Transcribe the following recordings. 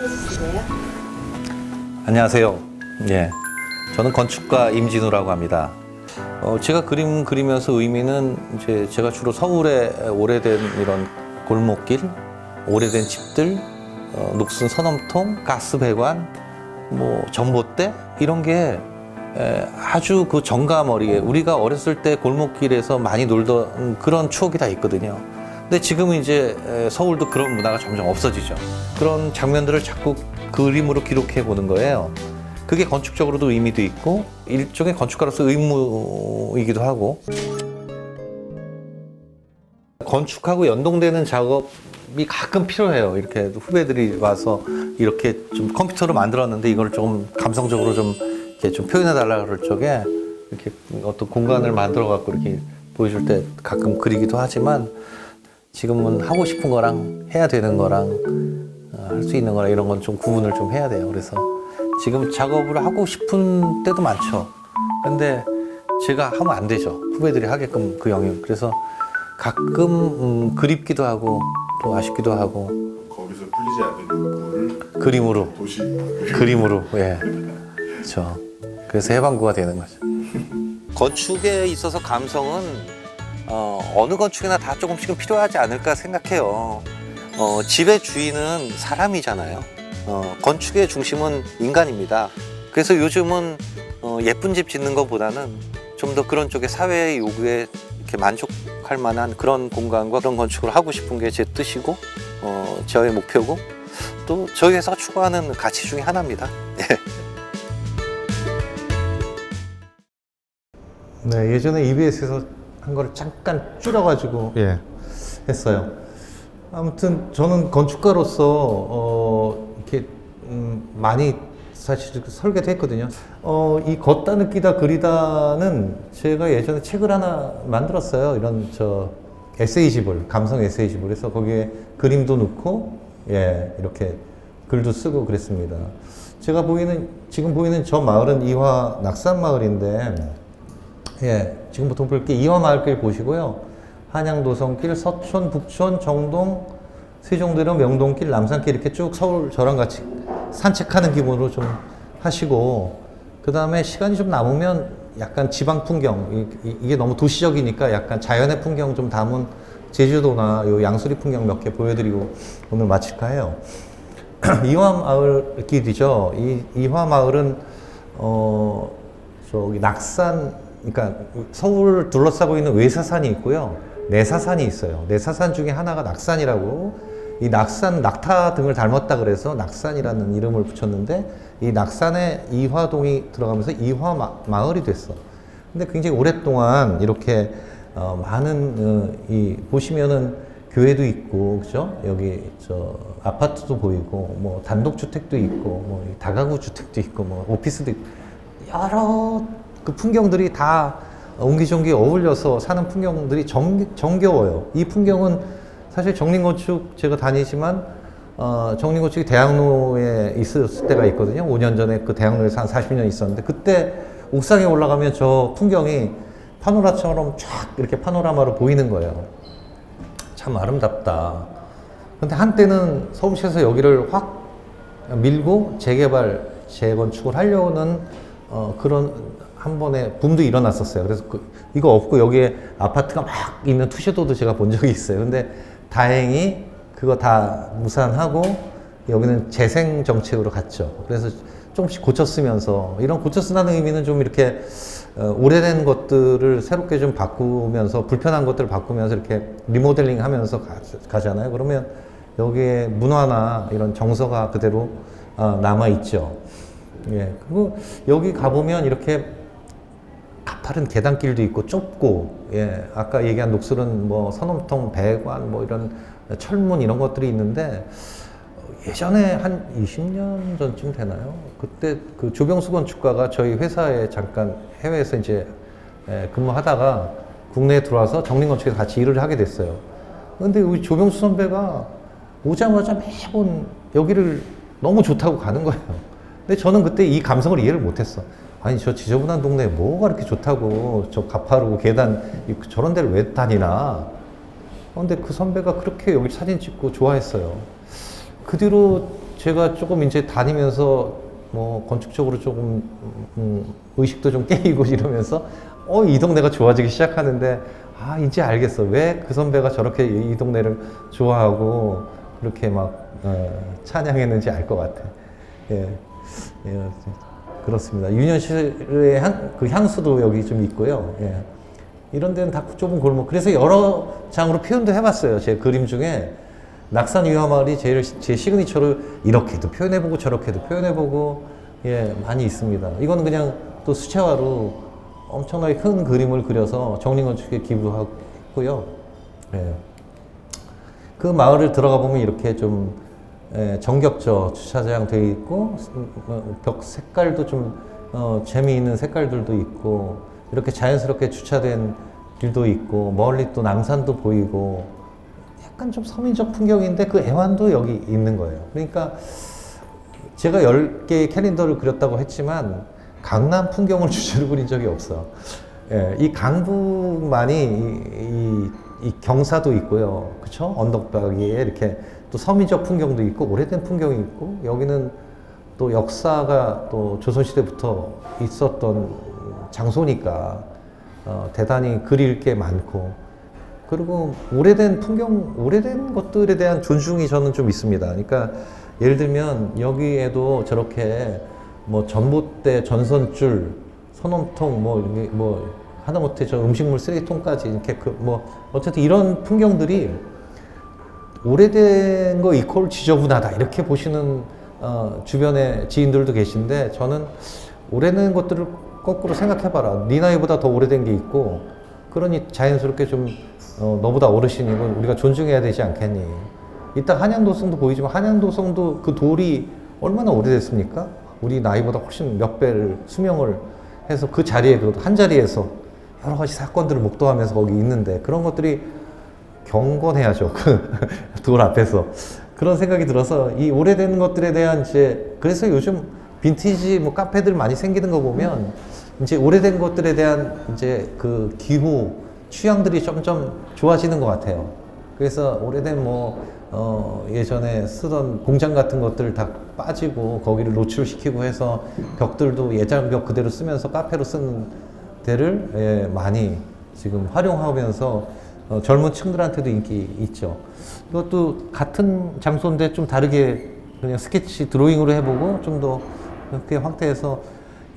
해주실래요? 안녕하세요. 예, 저는 건축가 임진우라고 합니다. 제가 그림 그리면서 의미는 이제 제가 주로 서울의 오래된 이런 골목길, 오래된 집들, 녹슨 서넘통, 가스 배관, 뭐 전봇대 이런 게 아주 그 정가머리에 우리가 어렸을 때 골목길에서 많이 놀던 그런 추억이 다 있거든요. 근데 지금은 이제 서울도 그런 문화가 점점 없어지죠. 그런 장면들을 자꾸 그림으로 기록해 보는 거예요. 그게 건축적으로도 의미도 있고 일종의 건축가로서 의무이기도 하고, 건축하고 연동되는 작업이 가끔 필요해요. 이렇게 후배들이 와서 이렇게 좀 컴퓨터로 만들었는데 이걸 좀 감성적으로 좀 이렇게 좀 표현해 달라 그럴 적에 이렇게 어떤 공간을 만들어 갖고 이렇게 보여줄 때 가끔 그리기도 하지만, 지금은 하고 싶은 거랑 해야 되는 거랑 할 수 있는 거랑 이런 건 좀 구분을 좀 해야 돼요. 그래서 지금 작업을 하고 싶은 때도 많죠. 근데 제가 하면 안 되죠. 후배들이 하게끔 그 영역. 그래서 가끔 그립기도 하고 또 아쉽기도 하고. 거기서 풀리지 않는 욕구를 그림으로. 도시 그림으로. 예. 그렇죠. 그래서 해방구가 되는 거죠. 건축에 있어서 감성은 어느 건축이나 다 조금씩은 필요하지 않을까 생각해요. 집의 주인은 사람이잖아요. 건축의 중심은 인간입니다. 그래서 요즘은 예쁜 집 짓는 것보다는 좀 더 그런 쪽에 사회의 요구에 이렇게 만족할 만한 그런 공간과 그런 건축을 하고 싶은 게 제 뜻이고, 저의 목표고, 또 저희 회사가 추구하는 가치 중에 하나입니다. 네, 예전에 EBS에서 한 거를 잠깐 줄여가지고 했어요. 아무튼 저는 건축가로서 이렇게 많이 사실 설계도 했거든요. 이 걷다 느끼다 그리다는 제가 예전에 책을 하나 만들었어요. 이런 에세이집을, 감성 에세이집을. 그래서 거기에 그림도 넣고 이렇게 글도 쓰고 그랬습니다. 지금 보이는 저 마을은 이화 낙산 마을인데, 지금부터 볼게 이화 마을길 보시고요. 한양도성길, 서촌, 북촌, 정동, 세종대로, 명동길, 남산길 이렇게 쭉 서울 저랑 같이 산책하는 기분으로 좀 하시고, 그 다음에 시간이 좀 남으면 약간 지방 풍경, 이게 너무 도시적이니까 약간 자연의 풍경 좀 담은 제주도나 요 양수리 풍경 몇 개 보여드리고 오늘 마칠까 해요. 이화 마을길이죠. 이화 마을은 저기 낙산, 그러니까 서울을 둘러싸고 있는 외사산이 있고요, 내사산이 있어요. 내사산 중에 하나가 낙산이라고, 이 낙산, 낙타 등을 닮았다 그래서 낙산이라는 이름을 붙였는데, 이 낙산에 이화동이 들어가면서 이화 마을이 됐어. 근데 굉장히 오랫동안 이렇게 많은 보시면은 교회도 있고, 그죠? 여기 아파트도 보이고, 뭐 단독주택도 있고, 뭐 다가구 주택도 있고, 뭐 오피스도 있고, 여러 그 풍경들이 다 옹기종기 어울려서 사는 풍경들이 정겨워요. 이 풍경은 사실 정림건축 제가 다니지만 정림건축이 대학로에 있었을 때가 있거든요. 5년 전에 그 대학로에서 한 40년 있었는데, 그때 옥상에 올라가면 저 풍경이 파노라처럼 쫙 이렇게 파노라마로 보이는 거예요. 참 아름답다. 근데 한때는 서울시에서 여기를 확 밀고 재개발, 재건축을 하려는 그런 한 번에 붐도 일어났었어요. 그래서 이거 없고 여기에 아파트가 막 있는 투셔도도 제가 본 적이 있어요. 근데 다행히 그거 다 무산하고 여기는 재생 정책으로 갔죠. 그래서 조금씩 고쳤으면서, 이런 고쳤으라는 의미는 좀 이렇게 오래된 것들을 새롭게 좀 바꾸면서, 불편한 것들을 바꾸면서 이렇게 리모델링 하면서 가잖아요. 그러면 여기에 문화나 이런 정서가 그대로 남아있죠. 그리고 여기 가보면 이렇게 가파른 계단길도 있고 좁고, 아까 얘기한 녹슬은 뭐 서넘통, 배관, 뭐 이런 철문 이런 것들이 있는데, 예전에 한 20년 전쯤 되나요? 그때 그 조병수 건축가가 저희 회사에 잠깐 해외에서 이제 근무하다가 국내에 들어와서 정림건축에서 같이 일을 하게 됐어요. 근데 우리 조병수 선배가 오자마자 매번 여기를 너무 좋다고 가는 거예요. 근데 저는 그때 이 감성을 이해를 못했어. 아니, 저 지저분한 동네에 뭐가 그렇게 좋다고, 저 가파르고 계단 저런 데를 왜 다니나. 근데 그 선배가 그렇게 여기 사진 찍고 좋아했어요. 그 뒤로 제가 조금 이제 다니면서 뭐 건축적으로 조금 의식도 좀 깨이고 이러면서 이 동네가 좋아지기 시작하는데 이제 알겠어. 왜 그 선배가 저렇게 이 동네를 좋아하고 그렇게 막 찬양했는지 알 것 같아. 예, 그렇습니다. 유년실의 그 향수도 여기 좀 있고요. 예. 이런 데는 다 좁은 골목. 그래서 여러 장으로 표현도 해봤어요. 제 그림 중에 낙산 유화마을이 제일 제 시그니처를 이렇게도 표현해보고 저렇게도 표현해보고 많이 있습니다. 이건 그냥 또 수채화로 엄청나게 큰 그림을 그려서 정린건축에 기부하고요. 예. 그 마을을 들어가 보면 이렇게 좀 정겹죠. 주차장 되어 있고 벽 색깔도 좀 재미있는 색깔들도 있고 이렇게 자연스럽게 주차된 길도 있고 멀리 또 남산도 보이고 약간 좀 서민적 풍경인데 그 애환도 여기 있는 거예요. 그러니까 제가 10개의 캘린더를 그렸다고 했지만 강남 풍경을 주제로 그린 적이 없어. 이 강북만이 이 경사도 있고요. 그쵸? 언덕바위에 이렇게 또 서민적 풍경도 있고 오래된 풍경이 있고 여기는 또 역사가 또 조선시대부터 있었던 장소니까 대단히 그릴 게 많고 그리고 오래된 풍경, 오래된 것들에 대한 존중이 저는 좀 있습니다. 그러니까 예를 들면 여기에도 저렇게 뭐 전봇대, 전선줄, 선원통 뭐 하다못해 저 음식물 쓰레기통까지 이렇게 어쨌든 이런 풍경들이 오래된 거 이퀄 지저분하다 이렇게 보시는 주변에 지인들도 계신데 저는 오래된 것들을 거꾸로 생각해봐라. 네 나이보다 더 오래된 게 있고 그러니 자연스럽게 좀 너보다 어르신이고 우리가 존중해야 되지 않겠니? 이따 한양도성도 보이지만 한양도성도 그 돌이 얼마나 오래됐습니까? 우리 나이보다 훨씬 몇 배를 수명을 해서 그 자리에 그 한 자리에서 여러 가지 사건들을 목도하면서 거기 있는데 그런 것들이 경건해야죠. 그 돌 앞에서 그런 생각이 들어서 이 오래된 것들에 대한 그래서 요즘 빈티지 뭐 카페들 많이 생기는 거 보면 이제 오래된 것들에 대한 이제 그 기호 취향들이 점점 좋아지는 것 같아요. 그래서 오래된 예전에 쓰던 공장 같은 것들 다 빠지고 거기를 노출시키고 해서 벽들도 예전 벽 그대로 쓰면서 카페로 쓰는 데를 많이 지금 활용하면서 젊은 층들한테도 인기 있죠. 이것도 같은 장소인데 좀 다르게 그냥 스케치 드로잉으로 해보고 좀 더 이렇게 확대해서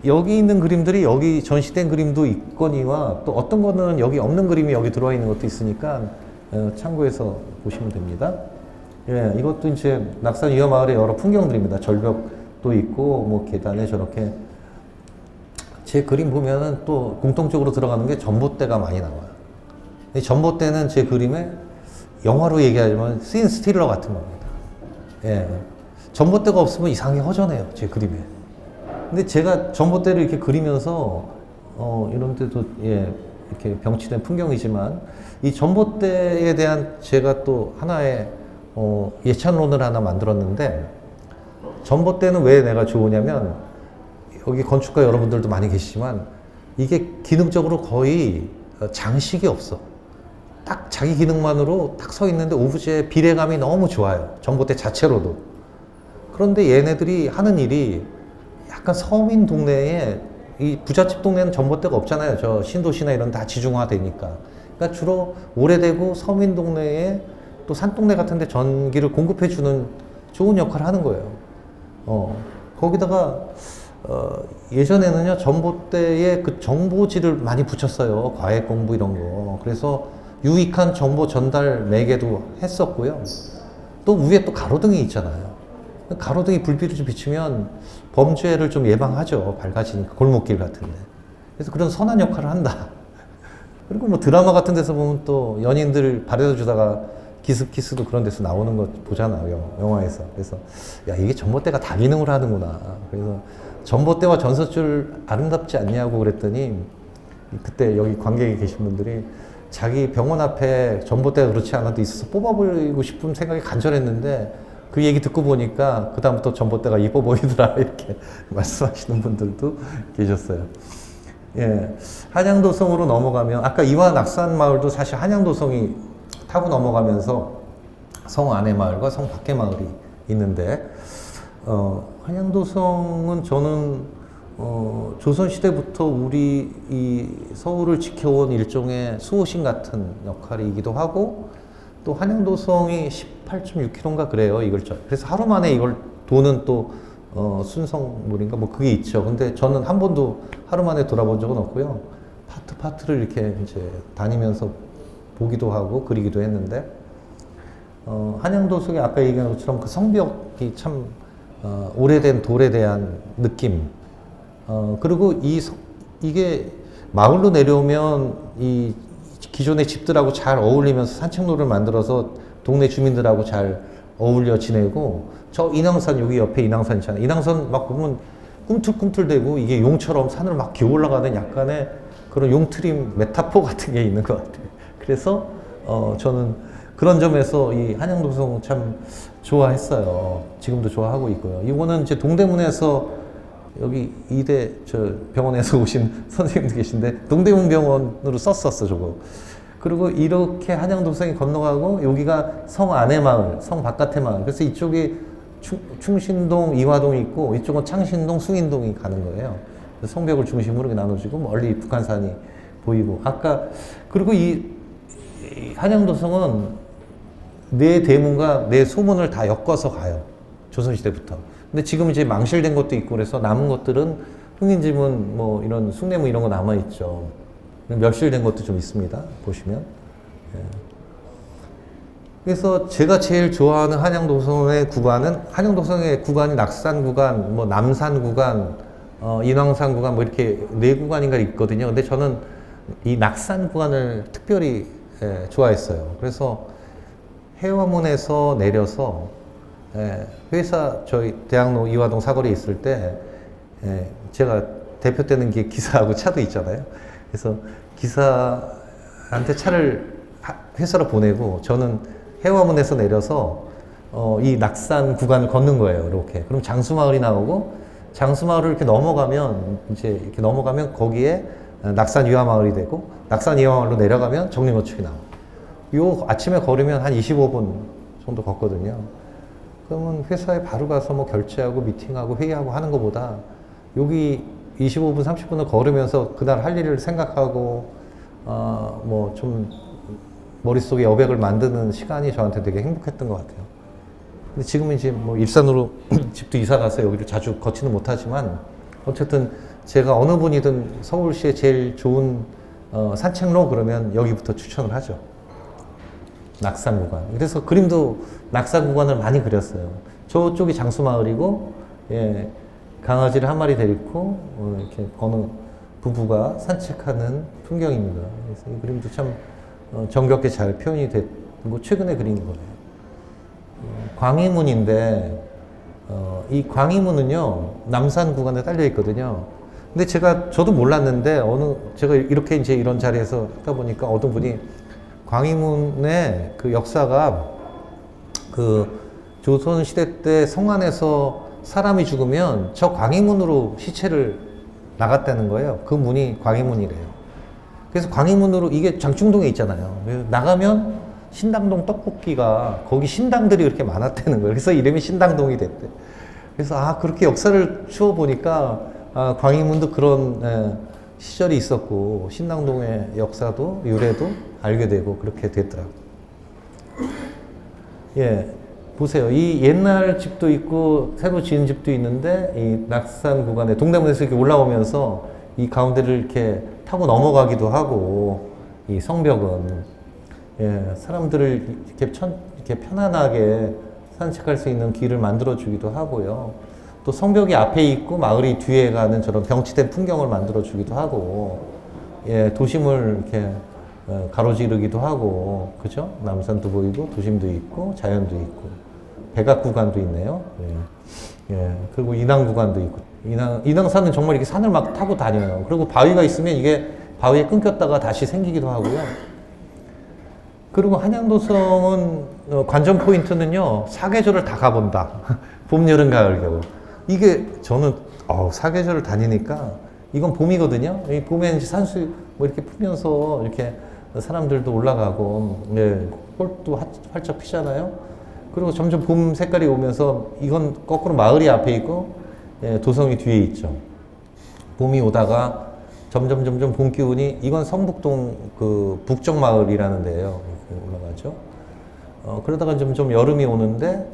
여기 있는 그림들이 여기 전시된 그림도 있거니와 또 어떤 거는 여기 없는 그림이 여기 들어와 있는 것도 있으니까 참고해서 보시면 됩니다. 이것도 이제 낙산 유화마을의 여러 풍경들입니다. 절벽도 있고 뭐 계단에 저렇게 제 그림 보면은 또 공통적으로 들어가는 게 전봇대가 많이 나와요. 이 전봇대는 제 그림에 영화로 얘기하자면 씬 스틸러 같은 겁니다. 전봇대가 없으면 이상하게 허전해요. 제 그림에. 근데 제가 전봇대를 이렇게 그리면서 이런 데도 이렇게 병치된 풍경이지만 이 전봇대에 대한 제가 또 하나의 예찬론을 하나 만들었는데 전봇대는 왜 내가 좋으냐면 여기 건축가 여러분들도 많이 계시지만 이게 기능적으로 거의 장식이 없어. 딱 자기 기능만으로 딱 서 있는데 오브제의 비례감이 너무 좋아요. 전봇대 자체로도. 그런데 얘네들이 하는 일이 약간 서민 동네에 이 부잣집 동네는 전봇대가 없잖아요. 저 신도시나 이런 다 지중화되니까. 그러니까 주로 오래되고 서민 동네에 또 산동네 같은데 전기를 공급해주는 좋은 역할을 하는 거예요. 거기다가 예전에는요 전봇대에 그 정보지를 많이 붙였어요. 과외 공부 이런 거. 그래서 유익한 정보 전달 매개도 했었고요. 또 위에 또 가로등이 있잖아요. 가로등이 불빛을 좀 비추면 범죄를 좀 예방하죠. 밝아지니까 골목길 같은데. 그래서 그런 선한 역할을 한다. 그리고 뭐 드라마 같은 데서 보면 또 연인들 바래다 주다가 기습키스도 그런 데서 나오는 거 보잖아요. 영화에서. 그래서 야 이게 전봇대가 다 기능을 하는구나. 그래서 전봇대와 전선줄 아름답지 않냐고 그랬더니 그때 여기 관객에 계신 분들이 자기 병원 앞에 전봇대가 그렇지 않아도 있어서 뽑아버리고 싶은 생각이 간절했는데 그 얘기 듣고 보니까 그다음부터 전봇대가 이뻐 보이더라 이렇게 말씀하시는 분들도 계셨어요. 한양도성으로 넘어가면 아까 이화 낙산 마을도 사실 한양도성이 타고 넘어가면서 성 안의 마을과 성 밖의 마을이 있는데 한양도성은 저는 조선시대부터 우리 이 서울을 지켜온 일종의 수호신 같은 역할이기도 하고, 또 한양도성이 18.6km인가 그래요. 그래서 하루 만에 이걸 도는 또 순성물인가 뭐 그게 있죠. 근데 저는 한 번도 하루 만에 돌아본 적은 없고요. 파트를 이렇게 이제 다니면서 보기도 하고 그리기도 했는데, 한양도성에 아까 얘기한 것처럼 그 성벽이 참 오래된 돌에 대한 느낌. 그리고 이게 마을로 내려오면 이 기존의 집들하고 잘 어울리면서 산책로를 만들어서 동네 주민들하고 잘 어울려 지내고, 저 인왕산, 여기 옆에 인왕산 있잖아요. 인왕산 막 보면 꿈틀꿈틀대고 이게 용처럼 산을 막 기어 올라가는 약간의 그런 용트림 메타포 같은 게 있는 것 같아요. 그래서 저는 그런 점에서 이 한양도성 참 좋아했어요. 지금도 좋아하고 있고요. 이거는 이제 동대문에서 여기 이대 저 병원에서 오신 선생님도 계신데 동대문 병원으로 썼었어 저거. 그리고 이렇게 한양도성이 건너가고 여기가 성 안의 마을, 성 바깥의 마을. 그래서 이쪽이 충신동, 이화동이 있고 이쪽은 창신동, 숭인동이 가는 거예요. 그래서 성벽을 중심으로 이렇게 나눠지고 멀리 북한산이 보이고. 그리고 이 한양도성은 내 대문과 내 소문을 다 엮어서 가요. 조선시대부터. 근데 지금 이제 망실된 것도 있고 그래서 남은 것들은 흥인지문 뭐 이런 숭례문 이런 거 남아있죠. 멸실된 것도 좀 있습니다. 보시면. 예. 그래서 제가 제일 좋아하는 한양도성의 구간은, 한양도성의 구간이 낙산 구간, 뭐 남산 구간, 인왕산 구간 뭐 이렇게 네 구간인가 있거든요. 근데 저는 이 낙산 구간을 특별히 좋아했어요. 그래서 해화문에서 내려서 회사 저희 대학로 이화동 사거리에 있을 때 제가 대표 때는 게 기사하고 차도 있잖아요. 그래서 기사한테 차를 회사로 보내고 저는 해화문에서 내려서 이 낙산 구간을 걷는 거예요. 이렇게. 그럼 장수마을이 나오고 장수마을을 이렇게 넘어가면 거기에 낙산 유화마을이 되고 낙산 유화마을로 내려가면 정림어축이 나와요. 요 아침에 걸으면 한 25분 정도 걷거든요. 그러면 회사에 바로 가서 뭐 결제하고 미팅하고 회의하고 하는 것보다 여기 25분, 30분을 걸으면서 그날 할 일을 생각하고 뭐 좀 머릿속에 여백을 만드는 시간이 저한테 되게 행복했던 것 같아요. 근데 지금은 이제 뭐 일산으로 집도 이사 가서 여기를 자주 걷지는 못하지만 어쨌든 제가 어느 분이든 서울시에 제일 좋은 산책로 그러면 여기부터 추천을 하죠. 낙산 구간. 그래서 그림도 낙산 구간을 많이 그렸어요. 저쪽이 장수마을이고, 예, 강아지를 한 마리 데리고 이렇게 어느 부부가 산책하는 풍경입니다. 그래서 이 그림도 참 정겹게 잘 표현이 됐고 최근에 그린 거예요. 광희문인데 이 광희문은요 남산 구간에 딸려 있거든요. 근데 저도 몰랐는데 제가 이렇게 이제 이런 자리에서 하다 보니까 어떤 분이 광희문의 그 역사가 그 조선 시대 때 성안에서 사람이 죽으면 저 광희문으로 시체를 나갔다는 거예요. 그 문이 광희문이래요. 그래서 광희문으로 이게 장충동에 있잖아요. 나가면 신당동 떡볶이가 거기 신당들이 그렇게 많았다는 거예요. 그래서 이름이 신당동이 됐대. 그래서 그렇게 역사를 추어 보니까 광희문도 그런 시절이 있었고 신당동의 역사도 유래도 알게 되고 그렇게 됐더라고요. 예, 보세요. 이 옛날 집도 있고 새로 지은 집도 있는데 이 낙산 구간에 동대문에서 이렇게 올라오면서 이 가운데를 이렇게 타고 넘어가기도 하고 이 성벽은 사람들을 이렇게 편안하게 산책할 수 있는 길을 만들어 주기도 하고요. 또 성벽이 앞에 있고 마을이 뒤에 가는 저런 병치된 풍경을 만들어 주기도 하고, 도심을 이렇게 가로지르기도 하고, 그죠? 남산도 보이고 도심도 있고 자연도 있고 백악 구간도 있네요. 그리고 인왕 구간도 있고, 인왕산은 정말 이렇게 산을 막 타고 다녀요. 그리고 바위가 있으면 이게 바위에 끊겼다가 다시 생기기도 하고요. 그리고 한양도성은 관전 포인트는요, 사계절을 다 가본다. 봄, 여름, 가을, 겨울. 이게 저는 사계절을 다니니까 이건 봄이거든요. 이 봄에 이제 산수 뭐 이렇게 풀면서 이렇게 사람들도 올라가고, 꽃도 활짝 피잖아요. 그리고 점점 봄 색깔이 오면서 이건 거꾸로 마을이 앞에 있고 예, 도성이 뒤에 있죠. 봄이 오다가 점점 봄 기운이 이건 성북동 그 북쪽 마을이라는 데예요. 이렇게 올라가죠. 그러다가 점점 여름이 오는데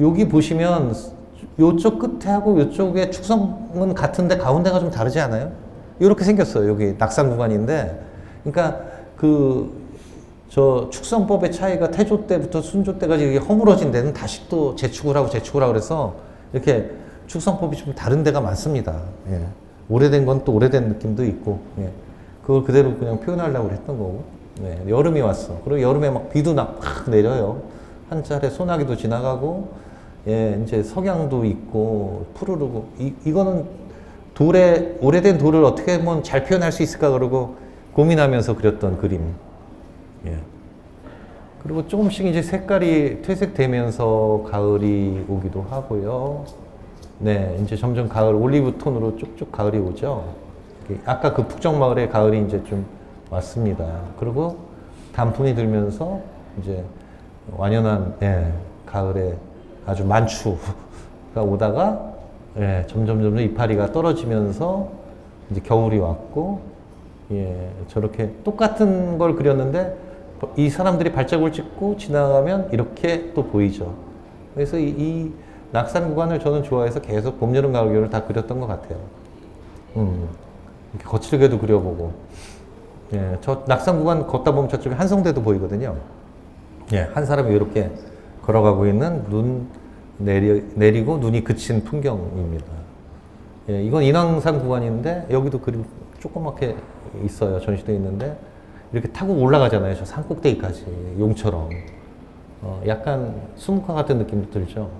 여기 보시면 요쪽 끝에하고 요쪽의 축성은 같은데 가운데가 좀 다르지 않아요? 이렇게 생겼어요. 여기 낙산 구간인데, 그러니까 저 축성법의 차이가 태조 때부터 순조 때까지 이게 허물어진 데는 다시 또 재축을 하고 그래서 이렇게 축성법이 좀 다른 데가 많습니다. 예. 오래된 건 또 오래된 느낌도 있고, 예. 그걸 그대로 그냥 표현하려고 했던 거고. 네. 여름이 왔어. 그리고 여름에 막 비도 막 내려요. 한 차례 소나기도 지나가고, 예, 이제 석양도 있고, 푸르르고. 이거는 오래된 돌을 어떻게 하면 잘 표현할 수 있을까 그러고 고민하면서 그렸던 그림. 예. 그리고 조금씩 이제 색깔이 퇴색되면서 가을이 오기도 하고요. 네, 이제 점점 가을, 올리브 톤으로 쭉쭉 가을이 오죠. 아까 그 북정마을의 가을이 이제 좀 왔습니다. 그리고 단풍이 들면서 이제 완연한, 예, 가을에 아주 만추가 오다가, 예, 점점 이파리가 떨어지면서 이제 겨울이 왔고, 예, 저렇게 똑같은 걸 그렸는데 이 사람들이 발자국을 찍고 지나가면 이렇게 또 보이죠. 그래서 이 낙산 구간을 저는 좋아해서 계속 봄, 여름, 가을, 겨울을 다 그렸던 것 같아요. 이렇게 거칠게도 그려보고. 예, 저 낙산 구간 걷다 보면 저쪽에 한성대도 보이거든요. 예, 한 사람이 이렇게 걸어가고 있는 내리고 눈이 그친 풍경입니다. 예, 이건 인왕산 구간인데 여기도 그림 조그맣게 있어요. 전시되어 있는데 이렇게 타고 올라가잖아요. 저 산꼭대기까지 용처럼. 약간 수묵화 같은 느낌도 들죠.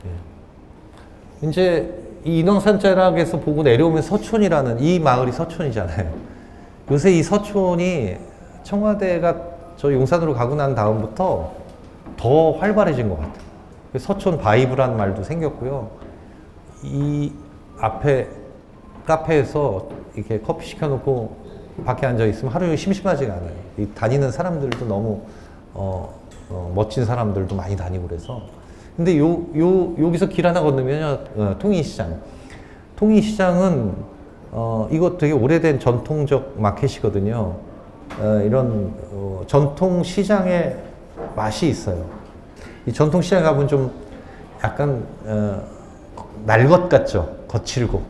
예. 이제 이 인왕산자락에서 보고 내려오면 서촌이라는, 이 마을이 서촌이잖아요. 요새 이 서촌이 청와대가 저 용산으로 가고 난 다음부터 더 활발해진 것 같아요. 서촌 바이브란 말도 생겼고요. 이 앞에 카페에서 이렇게 커피 시켜놓고 밖에 앉아 있으면 하루 종일 심심하지가 않아요. 이 다니는 사람들도 너무 멋진 사람들도 많이 다니고 그래서. 근데 여기서 길 하나 건너면요, 통인시장. 통인시장은 이거 되게 오래된 전통적 마켓이거든요. 이런 전통시장의 맛이 있어요. 이 전통시장에 가면 좀 약간 날 것 같죠. 거칠고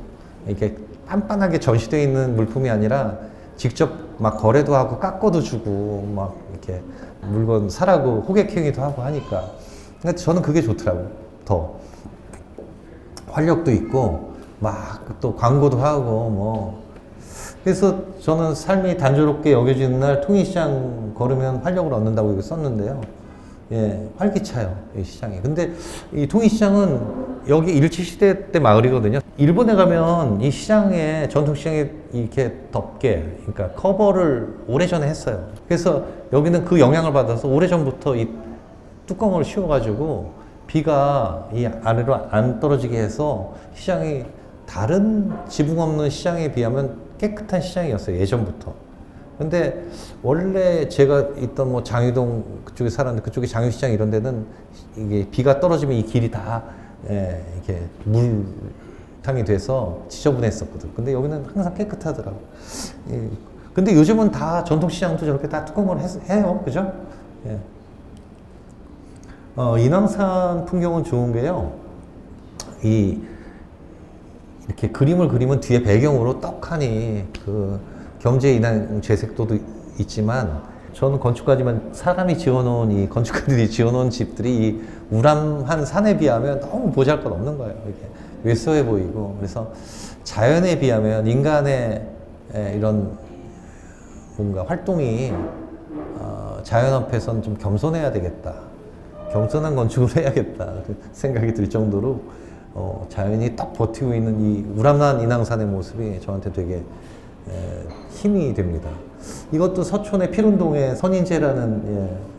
이렇게 빤빤하게 전시되어 있는 물품이 아니라 직접 막 거래도 하고 깎아도 주고 막 이렇게 물건 사라고 호객 행위도 하고 하니까. 근데 저는 그게 좋더라고요. 더 활력도 있고 막 또 광고도 하고 뭐. 그래서 저는 삶이 단조롭게 여겨지는 날 통일시장 걸으면 활력을 얻는다고 이거 썼는데요. 예, 활기차요, 이 시장이. 근데 이 통일시장은 여기 일제시대 때 마을이거든요. 일본에 가면 이 시장에, 전통시장에 이렇게 덮개, 그러니까 커버를 오래전에 했어요. 그래서 여기는 그 영향을 받아서 오래전부터 이 뚜껑을 씌워가지고 비가 이 아래로 안 떨어지게 해서 시장이 다른 지붕 없는 시장에 비하면 깨끗한 시장이었어요, 예전부터. 근데 원래 제가 있던 뭐 장유동 그쪽에 살았는데 그쪽에 장유시장 이런 데는 이게 비가 떨어지면 이 길이 다, 예, 이렇게 물탕이 돼서 지저분했었거든. 근데 여기는 항상 깨끗하더라고. 예. 근데 요즘은 다 전통시장도 저렇게 다 뚜껑을 해요. 그죠? 예. 인왕산 풍경은 좋은 게요. 이렇게 그림을 그리면 뒤에 배경으로 떡하니 그 경제 인한 재색도도 있지만, 저는 건축가지만 사람이 지어놓은, 이 건축가들이 지어놓은 집들이 이 우람한 산에 비하면 너무 보잘것없는 거예요. 이렇게 왜소해 보이고. 그래서 자연에 비하면 인간의 이런 뭔가 활동이 자연 앞에서는 좀 겸손해야 되겠다. 겸손한 건축을 해야겠다. 그 생각이 들 정도로 자연이 딱 버티고 있는 이 우람한 인왕산의 모습이 저한테 되게 힘이 됩니다. 이것도 서촌의 필운동의 선인제라는,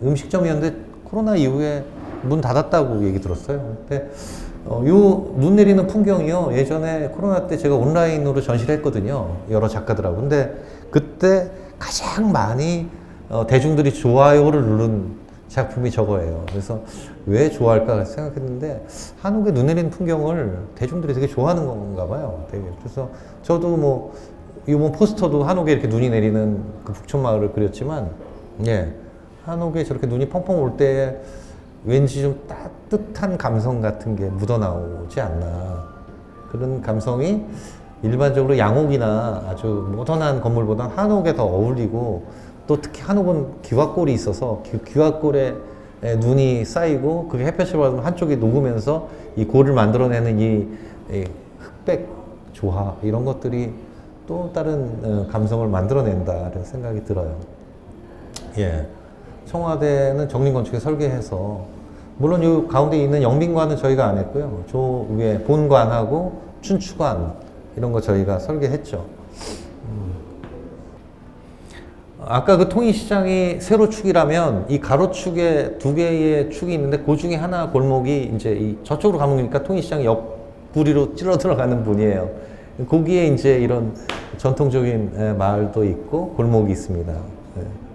예, 음식점이었는데 코로나 이후에 문 닫았다고 얘기 들었어요. 근데 요 눈 내리는 풍경이요, 예전에 코로나 때 제가 온라인으로 전시를 했거든요, 여러 작가들하고. 근데 그때 가장 많이 대중들이 좋아요를 누른 작품이 저거예요. 그래서 왜 좋아할까 생각했는데 한옥에 눈 내리는 풍경을 대중들이 되게 좋아하는 건가 봐요. 되게. 그래서 저도 뭐 이번 포스터도 한옥에 이렇게 눈이 내리는 그 북촌 마을을 그렸지만, 예, 한옥에 저렇게 눈이 펑펑 올 때 왠지 좀 따뜻한 감성 같은 게 묻어나오지 않나. 그런 감성이 일반적으로 양옥이나 아주 모던한 건물보다는 한옥에 더 어울리고, 또 특히 한옥은 기와골이 있어서 기와골에 눈이 쌓이고 그게 햇볕을 받으면 한쪽이 녹으면서 이 골을 만들어내는 이 흑백 조화, 이런 것들이 또 다른 감성을 만들어낸다는 생각이 들어요. 예, 청와대는 정림건축에 설계해서, 물론 이 가운데 있는 영빈관은 저희가 안 했고요. 저 위에 본관하고 춘추관 이런 거 저희가 설계했죠. 아까 그 통일시장이 세로 축이라면 이 가로축에 두 개의 축이 있는데 그 중에 하나 골목이 이제 저쪽으로 가보니까 통일시장 옆구리로 찔러 들어가는 분이에요. 거기에 이제 이런 전통적인 마을도 있고 골목이 있습니다.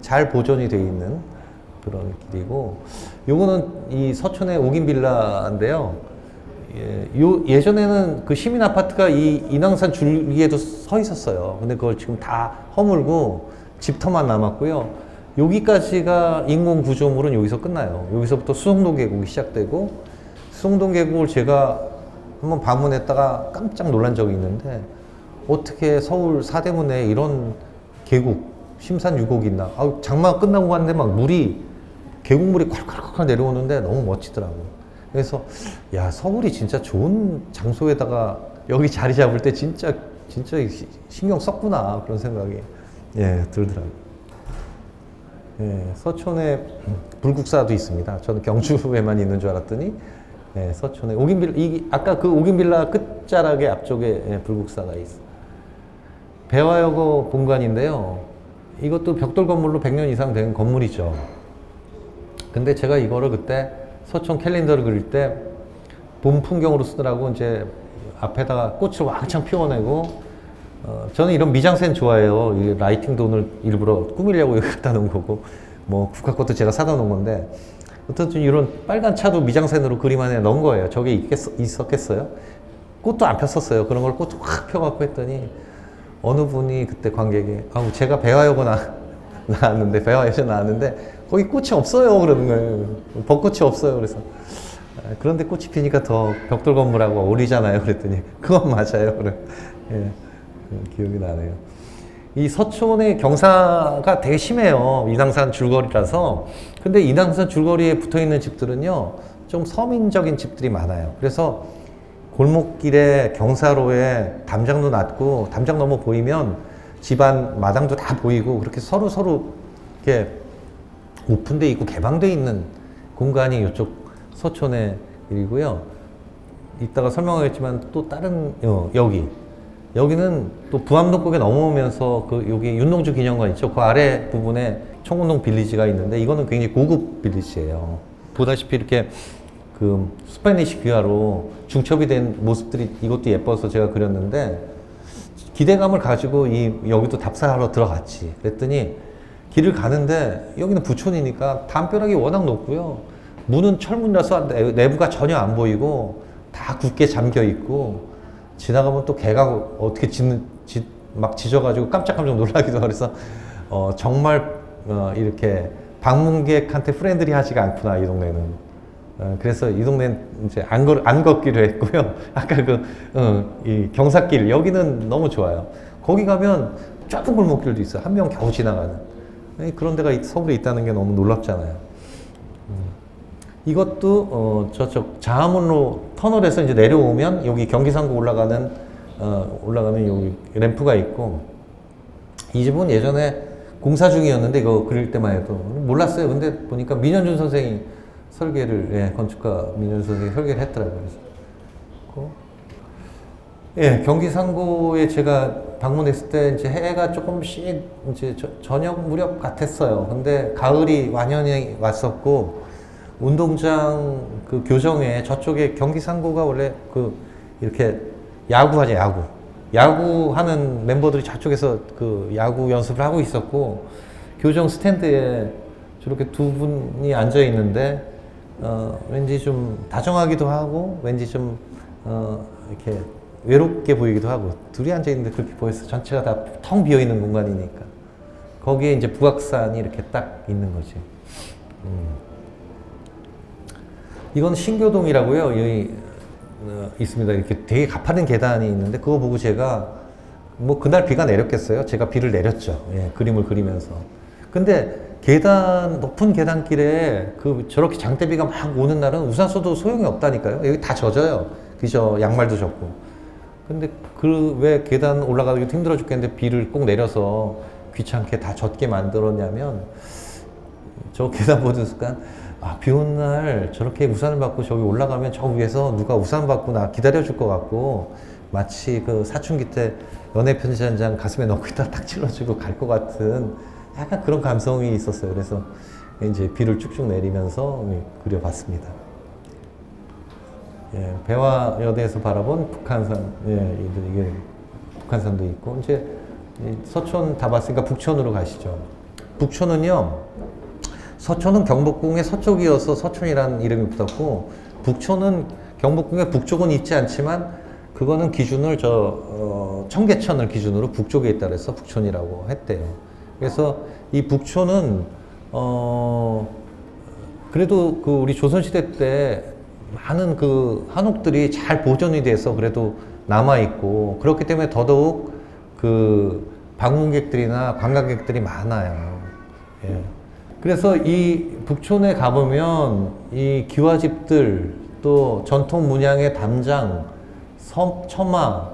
잘 보존이 되어 있는 그런 길이고, 요거는 이 서촌의 옥인빌라인데요. 예전에는 그 시민 아파트가 이 인왕산 줄기에도 서 있었어요. 근데 그걸 지금 다 허물고 집터만 남았고요. 여기까지가 인공 구조물은 여기서 끝나요. 여기서부터 수성동 계곡이 시작되고, 수성동 계곡을 제가 한번 방문했다가 깜짝 놀란 적이 있는데, 어떻게 서울 사대문에 이런 계곡, 심산 유곡이 있나. 장마가 끝나고 갔는데 막 계곡물이 콸콸콸 내려오는데 너무 멋지더라고요. 그래서 야, 서울이 진짜 좋은 장소에다가 여기 자리 잡을 때 진짜 신경 썼구나, 그런 생각이 들더라고요. 서촌에 불국사도 있습니다. 저는 경주에만 있는 줄 알았더니 서촌에 옥인빌라, 아까 그 옥인빌라 끝자락에 앞쪽에 불국사가 있어요. 배화여고 본관인데요. 이것도 벽돌 건물로 100년 이상 된 건물이죠. 근데 제가 이거를 그때 서촌 캘린더를 그릴 때 봄 풍경으로 쓰더라고. 이제 앞에다가 꽃을 왕창 피워내고, 저는 이런 미장센 좋아해요. 이 라이팅 돈을 일부러 꾸미려고 여기 갖다 놓은 거고, 뭐 국화 꽃도 제가 사다 놓은 건데, 어쨌든 이런 빨간 차도 미장센으로 그림 안에 넣은 거예요. 저게 있었겠어요? 꽃도 안 폈었어요. 그런 걸 꽃을 확 펴갖고 했더니 어느 분이 그때 관객이, 제가 배화여고 나왔는데, 배화여고 나왔는데 거기 꽃이 없어요, 그러는 거예요. 벚꽃이 없어요. 그래서 그런데 꽃이 피니까 더 벽돌 건물하고 어울리잖아요. 그랬더니 그건 맞아요. 그래. 기억이 나네요. 이 서촌의 경사가 되게 심해요. 인왕산 줄거리라서. 근데 인왕산 줄거리에 붙어 있는 집들은요, 좀 서민적인 집들이 많아요. 그래서 골목길에 경사로에 담장도 낮고, 담장 넘어 보이면 집안 마당도 다 보이고, 그렇게 서로 이렇게 오픈돼 있고 개방돼 있는 공간이 이쪽 서촌의 일이고요. 이따가 설명하겠지만 또 다른 여기는 또 부암동국에 넘어오면서 그 여기 윤동주 기념관 있죠. 그 아래 부분에 청운동 빌리지가 있는데, 이거는 굉장히 고급 빌리지예요. 보다시피 이렇게 그 스페니쉬 귀화로 중첩이 된 모습들이, 이것도 예뻐서 제가 그렸는데, 기대감을 가지고 여기도 답사하러 들어갔지. 그랬더니 길을 가는데 여기는 부촌이니까 담벼락이 워낙 높고요. 문은 철문이라서 내부가 전혀 안 보이고 다 굳게 잠겨 있고, 지나가면 또 개가 어떻게 막 짖어가지고 깜짝깜짝 놀라기도 하고, 그래서 정말 이렇게 방문객한테 프렌들리하지가 않구나, 이 동네는. 그래서 이 동네는 이제 안 걷기로 했고요. 아까 이 경사길, 여기는 너무 좋아요. 거기 가면 좁은 골목길도 있어요. 한 명 겨우 지나가는. 그런 데가 서울에 있다는 게 너무 놀랍잖아요. 이것도 저쪽 자하문로 터널에서 이제 내려오면 여기 경기상구 올라가는 여기 램프가 있고, 이 집은 예전에 공사 중이었는데 이거 그릴 때만 해도 몰랐어요. 근데 보니까 민현준 선생이 설계를, 건축가 민현준 선생이 설계를 했더라고요. 그래서 경기상구에 제가 방문했을 때 이제 해가 조금씩 이제 저녁 무렵 같았어요. 근데 가을이 완연히 왔었고, 운동장 그 교정에 저쪽에 경기상구가 원래 이렇게 야구하죠, 야구하는 멤버들이 저쪽에서 그 야구 연습을 하고 있었고, 교정 스탠드에 저렇게 두 분이 앉아 있는데 왠지 좀 다정하기도 하고 왠지 좀 이렇게 외롭게 보이기도 하고 둘이 앉아 있는데 그렇게 보여서 전체가 다 텅 비어 있는 공간이니까 거기에 이제 북악산이 이렇게 딱 있는 거지. 이건 신교동이라고요. 여기 있습니다. 이렇게 되게 가파른 계단이 있는데 그거 보고 제가 뭐 그날 비가 내렸겠어요. 제가 비를 내렸죠. 예, 그림을 그리면서. 근데 높은 계단길에 저렇게 장대비가 막 오는 날은 우산 써도 소용이 없다니까요. 여기 다 젖어요. 그죠? 양말도 젖고. 근데 왜 계단 올라가기도 힘들어 죽겠는데 비를 꼭 내려서 귀찮게 다 젖게 만들었냐면 저 계단 보는 순간 비 오는 날 저렇게 우산을 받고 저기 올라가면 저 위에서 누가 우산 받고 나 기다려줄 것 같고 마치 그 사춘기 때 연애 편지 한 장 가슴에 넣고 있다 딱 찔러주고 갈 것 같은 약간 그런 감성이 있었어요. 그래서 이제 비를 쭉쭉 내리면서 그려봤습니다. 예, 배화여대에서 바라본 북한산, 예, 이게 북한산도 있고 이제 서촌 다 봤으니까 북촌으로 가시죠. 북촌은요, 서촌은 경복궁의 서쪽이어서 서촌이라는 이름이 붙었고 북촌은 경복궁의 북쪽은 있지 않지만 그거는 기준을 청계천을 기준으로 북쪽에 있다 그래서 북촌이라고 했대요. 그래서 이 북촌은 그래도 그 우리 조선시대 때 많은 그 한옥들이 잘 보존이 돼서 그래도 남아있고 그렇기 때문에 더더욱 그 방문객들이나 관광객들이 많아요. 예. 그래서 이 북촌에 가보면 이 기와집들 또 전통 문양의 담장, 처마,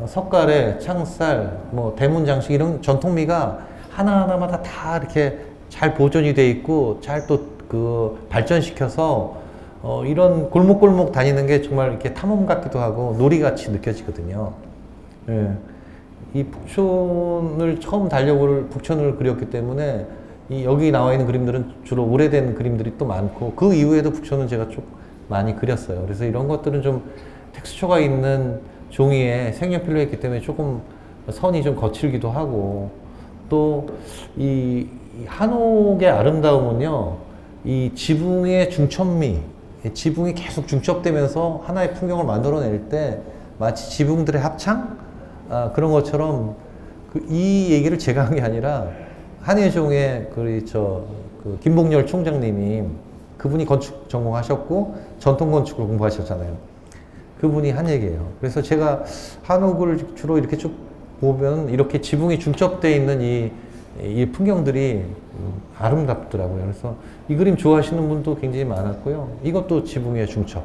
석가래, 창살, 뭐 대문 장식 이런 전통미가 하나하나마다 다 이렇게 잘 보존이 돼 있고 잘 또 그 발전시켜서 이런 골목골목 다니는 게 정말 이렇게 탐험 같기도 하고 놀이같이 느껴지거든요. 예. 이 북촌을 처음 북촌을 그렸기 때문에 여기 나와 있는 그림들은 주로 오래된 그림들이 또 많고 그 이후에도 북촌은 제가 좀 많이 그렸어요. 그래서 이런 것들은 좀 텍스처가 있는 종이에 색연필로 했기 때문에 조금 선이 좀 거칠기도 하고 또 이 한옥의 아름다움은요 이 지붕의 중첩미, 지붕이 계속 중첩되면서 하나의 풍경을 만들어낼 때 마치 지붕들의 합창? 그런 것처럼 이 얘기를 제가 한 게 아니라 한예종의 그 김봉열 총장님이 그분이 건축 전공하셨고 전통 건축을 공부하셨잖아요. 그분이 한 얘기예요. 그래서 제가 한옥을 주로 이렇게 쭉 보면 이렇게 지붕이 중첩되어 있는 이 풍경들이 아름답더라고요. 그래서 이 그림 좋아하시는 분도 굉장히 많았고요. 이것도 지붕의 중첩.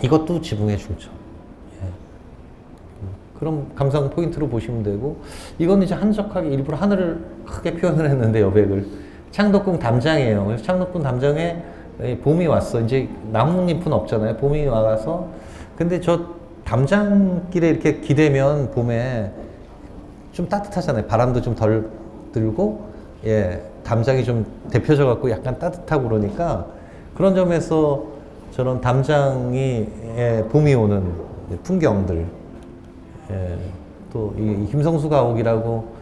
이것도 지붕의 중첩. 예. 그럼 감상 포인트로 보시면 되고, 이건 이제 한적하게 일부러 하늘을 크게 표현을 했는데, 여백을. 창덕궁 담장이에요. 그래서 창덕궁 담장에 봄이 왔어. 이제 나뭇잎은 없잖아요. 봄이 와서. 근데 저 담장길에 이렇게 기대면 봄에 좀 따뜻하잖아요. 바람도 좀 덜 들고, 예, 담장이 좀 데펴져 갖고 약간 따뜻하고 그러니까 그런 점에서 저런 담장이 봄이 오는 풍경들, 예, 또 이 김성수 가옥이라고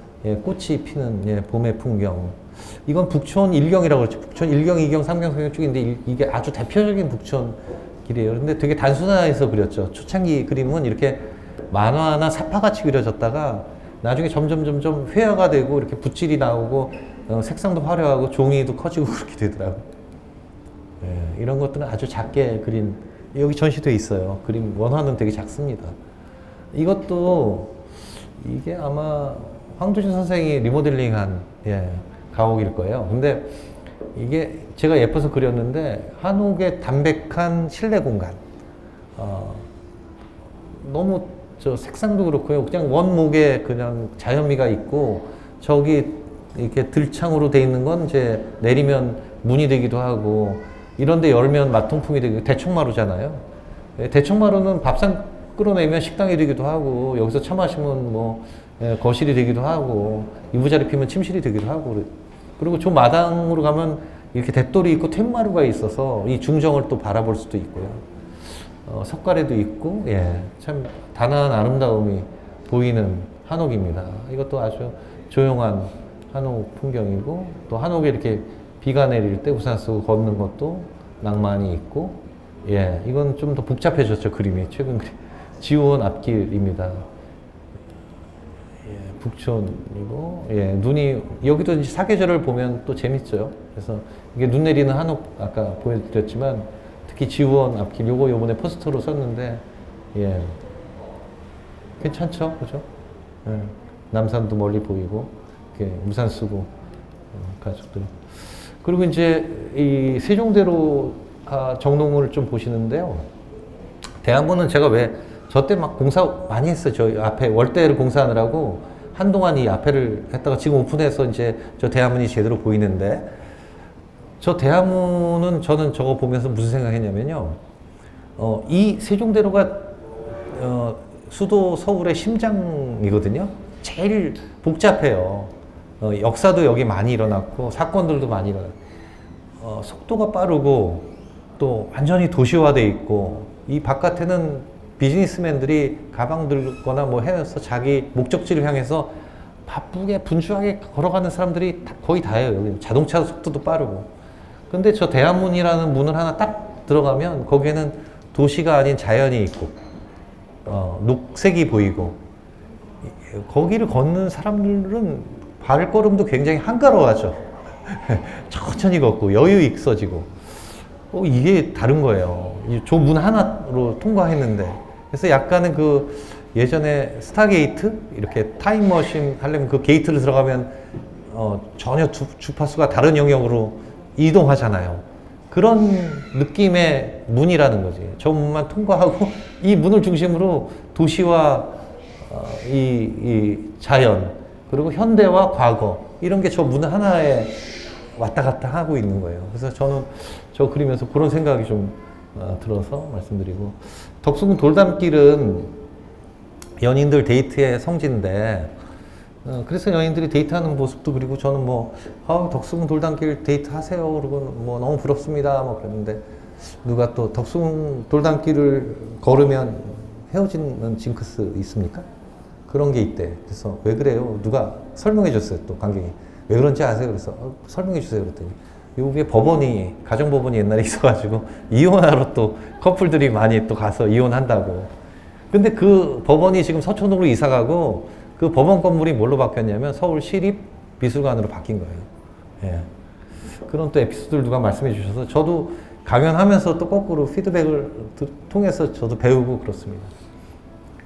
꽃이 피는 봄의 풍경. 이건 북촌 1경이라고 그러죠. 북촌 1경, 2경, 3경, 4경 쭉인데 이게 아주 대표적인 북촌 길이에요. 근데 되게 단순화해서 그렸죠. 초창기 그림은 이렇게 만화나 사파같이 그려졌다가 나중에 점점 회화가 되고 이렇게 붓질이 나오고 색상도 화려하고 종이도 커지고 그렇게 되더라고요. 예, 이런 것들은 아주 작게 그린, 여기 전시돼 있어요. 그림 원화는 되게 작습니다. 이것도 이게 아마 황두진 선생이 리모델링한 가옥일 거예요. 근데 이게 제가 예뻐서 그렸는데 한옥의 담백한 실내 공간, 너무 저 색상도 그렇고요. 그냥 원목에 그냥 자연미가 있고 저기 이렇게 들창으로 돼 있는 건 이제 내리면 문이 되기도 하고 이런데 열면 마통풍이 되고 대청마루잖아요. 대청마루는 밥상 끓여내면 식당이 되기도 하고 여기서 차 마시면 뭐 거실이 되기도 하고 이부자리 피면 침실이 되기도 하고 그리고 저 마당으로 가면 이렇게 대돌이 있고 툇마루가 있어서 이 중정을 또 바라볼 수도 있고요. 석가래도 있고 참 단아한 아름다움이 보이는 한옥입니다. 이것도 아주 조용한 한옥 풍경이고, 또 한옥에 이렇게 비가 내릴 때 우산 쓰고 걷는 것도 낭만이 있고, 예, 이건 좀 더 복잡해졌죠, 그림이. 최근 그림. 지원 앞길입니다. 예, 북촌이고, 예, 눈이, 여기도 이제 사계절을 보면 또 재밌죠. 그래서 이게 눈 내리는 한옥, 아까 보여드렸지만, 특히 지원 앞길, 요거 요번에 포스터로 썼는데, 예, 괜찮죠? 그죠? 예, 남산도 멀리 보이고, 이렇게 우산 쓰고, 가족들. 그리고 이제 이 세종대로 정동을 좀 보시는데요. 대한문은 제가 왜 저 때 막 공사 많이 했어요. 저 앞에 월대를 공사하느라고 한동안 이 앞에를 했다가 지금 오픈해서 이제 저 대한문이 제대로 보이는데, 저 대한문은 저는 저거 보면서 무슨 생각했냐면요. 이 세종대로가 수도 서울의 심장이거든요. 제일 복잡해요. 역사도 여기 많이 일어났고 사건들도 많이 일어났고, 속도가 빠르고 또 완전히 도시화돼 있고, 이 바깥에는 비즈니스맨들이 가방 들거나 뭐 해서 자기 목적지를 향해서 바쁘게 분주하게 걸어가는 사람들이 거의 다예요. 여기 자동차 속도도 빠르고. 근데 저 대한문이라는 문을 하나 딱 들어가면 거기에는 도시가 아닌 자연이 있고, 녹색이 보이고, 거기를 걷는 사람들은 발걸음도 굉장히 한가로워하죠. 천천히 걷고 여유 있어지고, 이게 다른 거예요. 저 문 하나로 통과했는데. 그래서 약간은 그 예전에 스타게이트 이렇게 타임머신 하려면 그 게이트를 들어가면 전혀 주파수가 다른 영역으로 이동하잖아요. 그런 느낌의 문이라는 거지. 저 문만 통과하고 이 문을 중심으로 도시와 이 자연, 그리고 현대와 과거, 이런 게 저 문 하나에 왔다 갔다 하고 있는 거예요. 그래서 저는 저 그리면서 그런 생각이 좀 들어서 말씀드리고, 덕수궁 돌담길은 연인들 데이트의 성지인데, 그래서 연인들이 데이트하는 모습도, 그리고 저는 뭐 덕수궁 돌담길 데이트 하세요 그러고 뭐 너무 부럽습니다 뭐 그랬는데, 누가 또 덕수궁 돌담길을 걸으면 헤어지는 징크스 있습니까? 그런 게 있대. 그래서 왜 그래요? 누가 설명해 줬어요. 또 관객이 왜 그런지 아세요? 그래서 설명해 주세요 그랬더니, 요게 법원이, 가정법원이 옛날에 있어가지고 이혼하러 또 커플들이 많이 또 가서 이혼한다고. 근데 그 법원이 지금 서초동으로 이사가고, 그 법원 건물이 뭘로 바뀌었냐면 서울시립미술관으로 바뀐 거예요. 예. 그런 또 에피소드를 누가 말씀해 주셔서 저도 강연하면서 또 거꾸로 피드백을 통해서 저도 배우고 그렇습니다.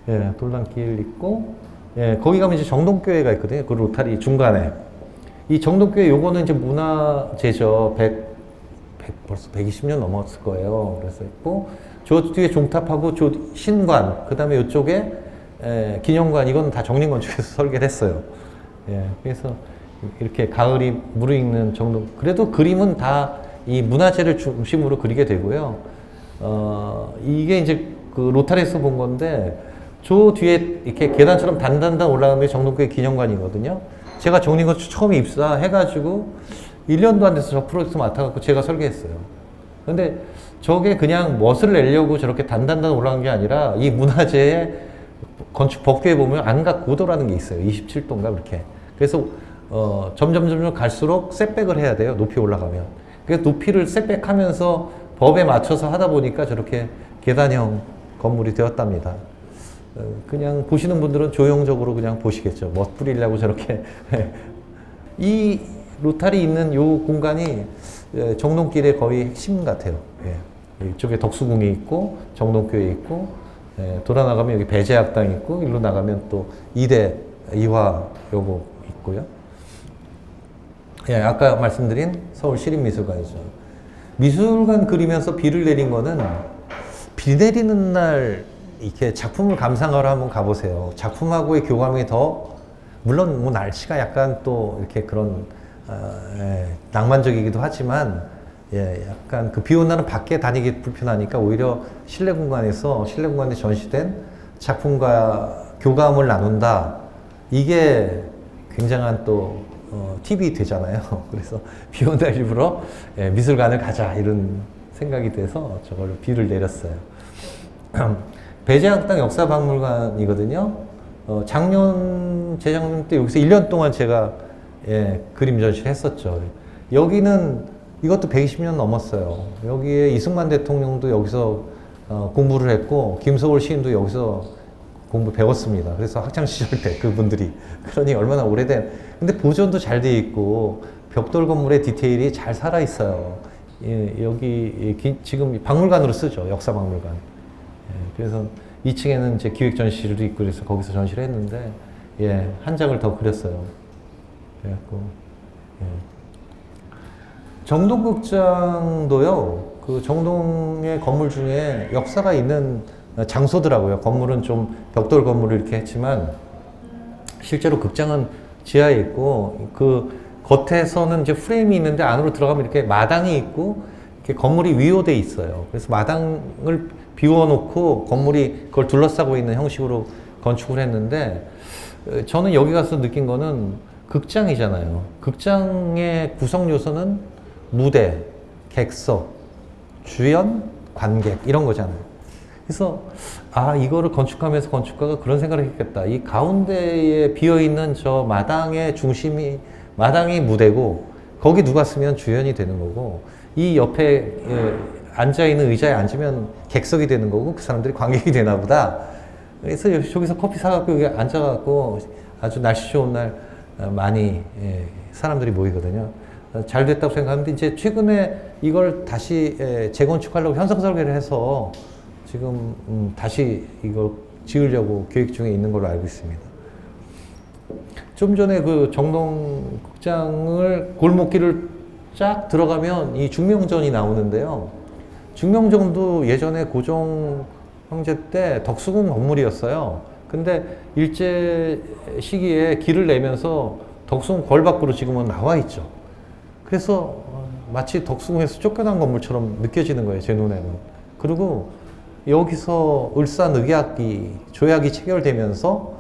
예, 돌담길 있고, 예, 거기 가면 이제 정동교회가 있거든요. 그 로타리 중간에. 이 정동교회 요거는 이제 문화재죠. 벌써 120년 넘었을 거예요. 그래서 있고, 저 뒤에 종탑하고 저 신관, 그 다음에 이쪽에 기념관, 이건 다 정림건축에서 설계를 했어요. 예, 그래서 이렇게 가을이 무르익는 정동, 그래도 그림은 다 이 문화재를 중심으로 그리게 되고요. 이게 이제 그 로타리에서 본 건데, 저 뒤에 이렇게 계단처럼 단단단 올라가는 게 정동교회 기념관이거든요. 제가 정림건축 처음에 입사해가지고 1년도 안 돼서 저 프로젝트 맡아갖고 제가 설계했어요. 근데 저게 그냥 멋을 내려고 저렇게 단단단 올라간 게 아니라, 이 문화재의 건축 법규에 보면 안각 고도라는 게 있어요. 27도인가 그렇게. 그래서 점점 갈수록 셋백을 해야 돼요. 높이 올라가면. 그래서 높이를 셋백하면서 법에 맞춰서 하다 보니까 저렇게 계단형 건물이 되었답니다. 그냥 보시는 분들은 조형적으로 그냥 보시겠죠. 멋 뿌리려고 저렇게. 이 로타리 있는 요 공간이 정동길의 거의 핵심 같아요. 예. 이쪽에 덕수궁이 있고, 정동교회 있고, 돌아 나가면 여기 배제학당 있고, 일로 나가면 또 이대 이화 요거 있고요. 예, 아까 말씀드린 서울시립미술관이죠. 미술관 그리면서 비를 내린 거는, 비 내리는 날 이렇게 작품을 감상하러 한번 가보세요. 작품하고의 교감이 더, 물론 뭐 날씨가 약간 또 이렇게 그런 낭만적이기도 하지만, 예, 약간 그 비 오는 날은 밖에 다니기 불편하니까 오히려 실내 공간에 전시된 작품과 교감을 나눈다. 이게 굉장한 또 팁이 되잖아요. 그래서 비 오는 날 일부러 미술관을 가자 이런 생각이 돼서 저걸 비를 내렸어요. 배제학당 역사박물관이거든요. 재작년 때 여기서 1년 동안 제가 예, 그림 전시를 했었죠. 여기는 이것도 120년 넘었어요. 여기에 이승만 대통령도 여기서 공부를 했고 김소월 시인도 여기서 공부 배웠습니다. 그래서 학창 시절 때 그분들이 그러니 얼마나 오래된. 근데 보존도 잘 돼 있고 벽돌 건물의 디테일이 잘 살아 있어요. 예, 여기 지금 박물관으로 쓰죠. 역사박물관. 예, 그래서 2층에는 이제 기획 전시실도 있고 그래서 거기서 전시를 했는데 예, 한 장을 더 그렸어요. 그래갖고 예. 정동극장도요. 그 정동의 건물 중에 역사가 있는 장소더라고요. 건물은 좀 벽돌 건물을 이렇게 했지만 실제로 극장은 지하에 있고 그 겉에서는 이제 프레임이 있는데 안으로 들어가면 이렇게 마당이 있고 이렇게 건물이 위호돼 있어요. 그래서 마당을 비워놓고 건물이 그걸 둘러싸고 있는 형식으로 건축을 했는데 저는 여기 가서 느낀 거는 극장이잖아요. 극장의 구성 요소는 무대, 객석, 주연, 관객 이런 거잖아요. 그래서 아 이거를 건축하면서 건축가가 그런 생각을 했겠다. 이 가운데에 비어있는 저 마당의 중심이 마당이 무대고 거기 누가 쓰면 주연이 되는 거고 이 옆에 앉아있는 의자에 앉으면 객석이 되는 거고 그 사람들이 관객이 되나 보다. 그래서 저기서 커피 사갖고 여기 앉아갖고 아주 날씨 좋은 날 많이 사람들이 모이거든요. 잘 됐다고 생각하는데 이제 최근에 이걸 다시 재건축하려고 현상 설계를 해서 지금 다시 이걸 지으려고 계획 중에 있는 걸로 알고 있습니다. 좀 전에 그 정동극장을 골목길을 쫙 들어가면 이 중명전이 나오는데요. 중명전도 예전에 고종 형제 때 덕수궁 건물이었어요. 근데 일제 시기에 길을 내면서 덕수궁 궐 밖으로 지금은 나와 있죠. 그래서 마치 덕수궁에서 쫓겨난 건물처럼 느껴지는 거예요, 제 눈에는. 그리고 여기서 을사늑약이, 조약이 체결되면서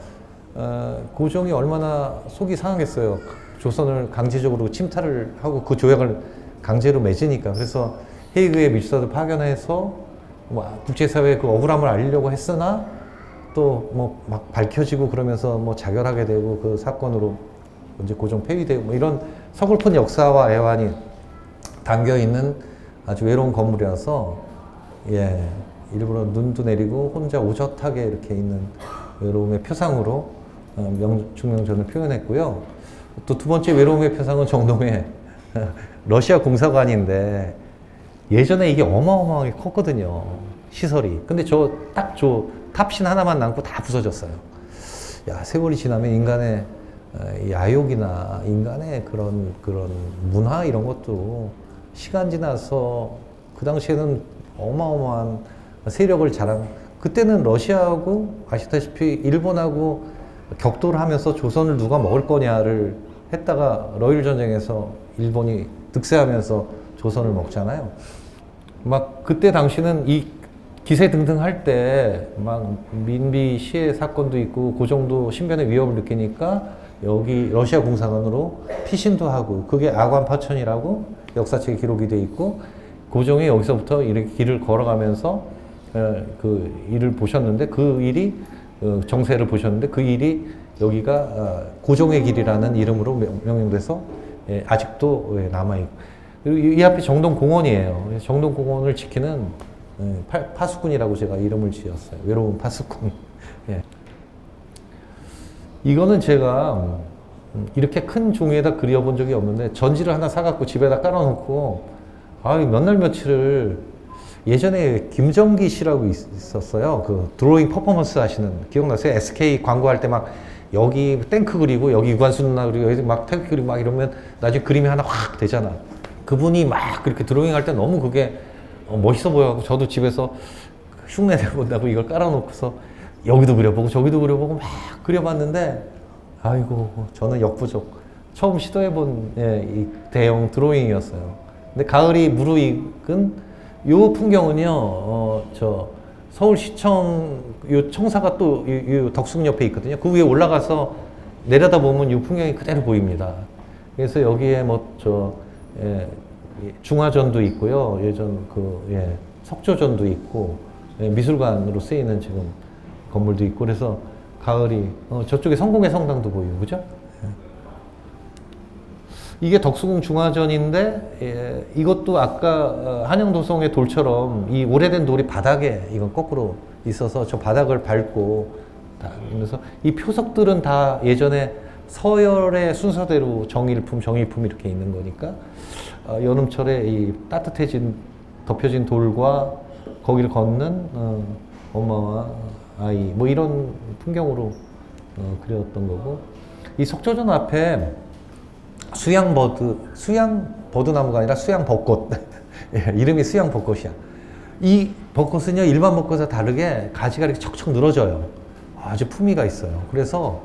고종이 얼마나 속이 상하겠어요. 조선을 강제적으로 침탈을 하고 그 조약을 강제로 맺으니까. 그래서 헤이그의 밀사도 파견해서 뭐 국제사회에 그 억울함을 알리려고 했으나 또 뭐 막 밝혀지고 그러면서 뭐 자결하게 되고 그 사건으로 이제 고종 폐위되고 뭐 이런 서글픈 역사와 애환이 담겨 있는 아주 외로운 건물이라서 예 일부러 눈도 내리고 혼자 오젓하게 이렇게 있는 외로움의 표상으로 중명전을 표현했고요. 또 두 번째 외로움의 표상은 정동의 러시아 공사관인데 예전에 이게 어마어마하게 컸거든요. 시설이. 근데 저 탑신 하나만 남고 다 부서졌어요. 야, 세월이 지나면 인간의 야욕이나 인간의 그런 문화 이런 것도 시간 지나서 그 당시에는 어마어마한 세력을 그때는 러시아하고 아시다시피 일본하고 격돌을 하면서 조선을 누가 먹을 거냐를 했다가 러일 전쟁에서 일본이 득세하면서 조선을 먹잖아요. 막 그때 당시는 이 기세등등 할 때 막 민비 시해 사건도 있고 고종도 신변의 위협을 느끼니까 여기 러시아 공사관으로 피신도 하고 그게 아관파천이라고 역사책에 기록이 돼 있고 고종이 여기서부터 이렇게 길을 걸어가면서 그 일을 보셨는데 그 일이 정세를 보셨는데 그 일이 여기가 고종의 길이라는 이름으로 명명돼서 아직도 남아있고 이 앞에 정동공원이에요. 정동공원을 지키는 파수꾼이라고 제가 이름을 지었어요. 외로운 파수꾼. 예. 이거는 제가 이렇게 큰 종이에다 그려본 적이 없는데 전지를 하나 사갖고 집에다 깔아놓고 몇 날 며칠을 예전에 김정기 씨라고 있었어요. 그 드로잉 퍼포먼스 하시는 기억나세요? SK 광고할 때 막 여기 탱크 그리고 여기 유관순 누나 그리고 여기 막 탱크 그리고 막 이러면 나중에 그림이 하나 확 되잖아. 그분이 막 그렇게 드로잉 할 때 너무 그게 멋있어 보여가지고 저도 집에서 흉내 내본다고 이걸 깔아놓고서 여기도 그려보고 저기도 그려보고 막 그려봤는데 아이고 저는 역부족. 처음 시도해본 이 대형 드로잉이었어요. 근데 가을이 무르익은 요 풍경은요 저 서울시청 요 청사가 또 요 덕숭 옆에 있거든요. 그 위에 올라가서 내려다 보면 요 풍경이 그대로 보입니다. 그래서 여기에 중화전도 있고요. 예전 석조전도 있고 미술관으로 쓰이는 지금 건물도 있고 그래서 가을이 저쪽에 성공의 성당도 보이고 그죠? 이게 덕수궁 중화전인데 이것도 아까 한영도성의 돌처럼 이 오래된 돌이 바닥에 이건 거꾸로 있어서 저 바닥을 밟고 그래서 이 표석들은 다 예전에 서열의 순서대로 정일품 이렇게 있는 거니까 여름철에 이 따뜻해진 덮여진 돌과 거기를 걷는 엄마와 아이 뭐 이런 풍경으로 그렸던 거고 이 석조전 앞에 수양버드나무가 아니라 수양벚꽃 예, 이름이 수양벚꽃이야. 이 벚꽃은요 일반 벚꽃과 다르게 가지가 이렇게 척척 늘어져요. 아주 품위가 있어요. 그래서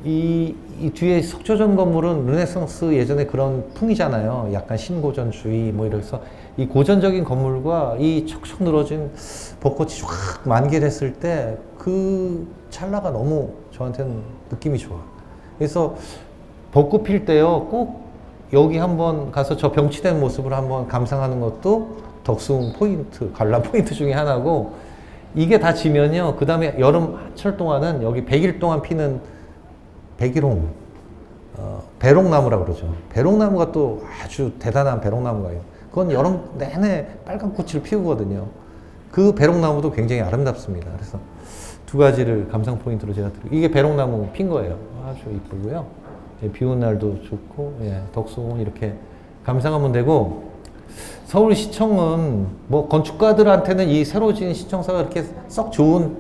이 뒤에 석조전 건물은 르네상스 예전에 그런 풍이잖아요. 약간 신고전주의 뭐 이래서 이 고전적인 건물과 이 척척 늘어진 벚꽃이 확 만개됐을 때 그 찰나가 너무 저한테는 느낌이 좋아. 그래서 벚꽃 필 때요 꼭 여기 한번 가서 저 병치된 모습을 한번 감상하는 것도 덕수궁 포인트, 관람 포인트 중에 하나고 이게 다 지면요 그 다음에 여름 한철 동안은 여기 100일 동안 피는 백일홍, 배롱나무라고 그러죠. 배롱나무가 또 아주 대단한 배롱나무가 있어요. 그건 여름 내내 빨간 꽃을 피우거든요. 그 배롱나무도 굉장히 아름답습니다. 그래서 두 가지를 감상 포인트로 제가 드리고 이게 배롱나무 핀 거예요. 아주 이쁘고요. 비 오는 날도 좋고 예, 덕수궁은 이렇게 감상하면 되고 서울시청은 뭐 건축가들한테는 이 새로 지은 시청사가 그렇게 썩 좋은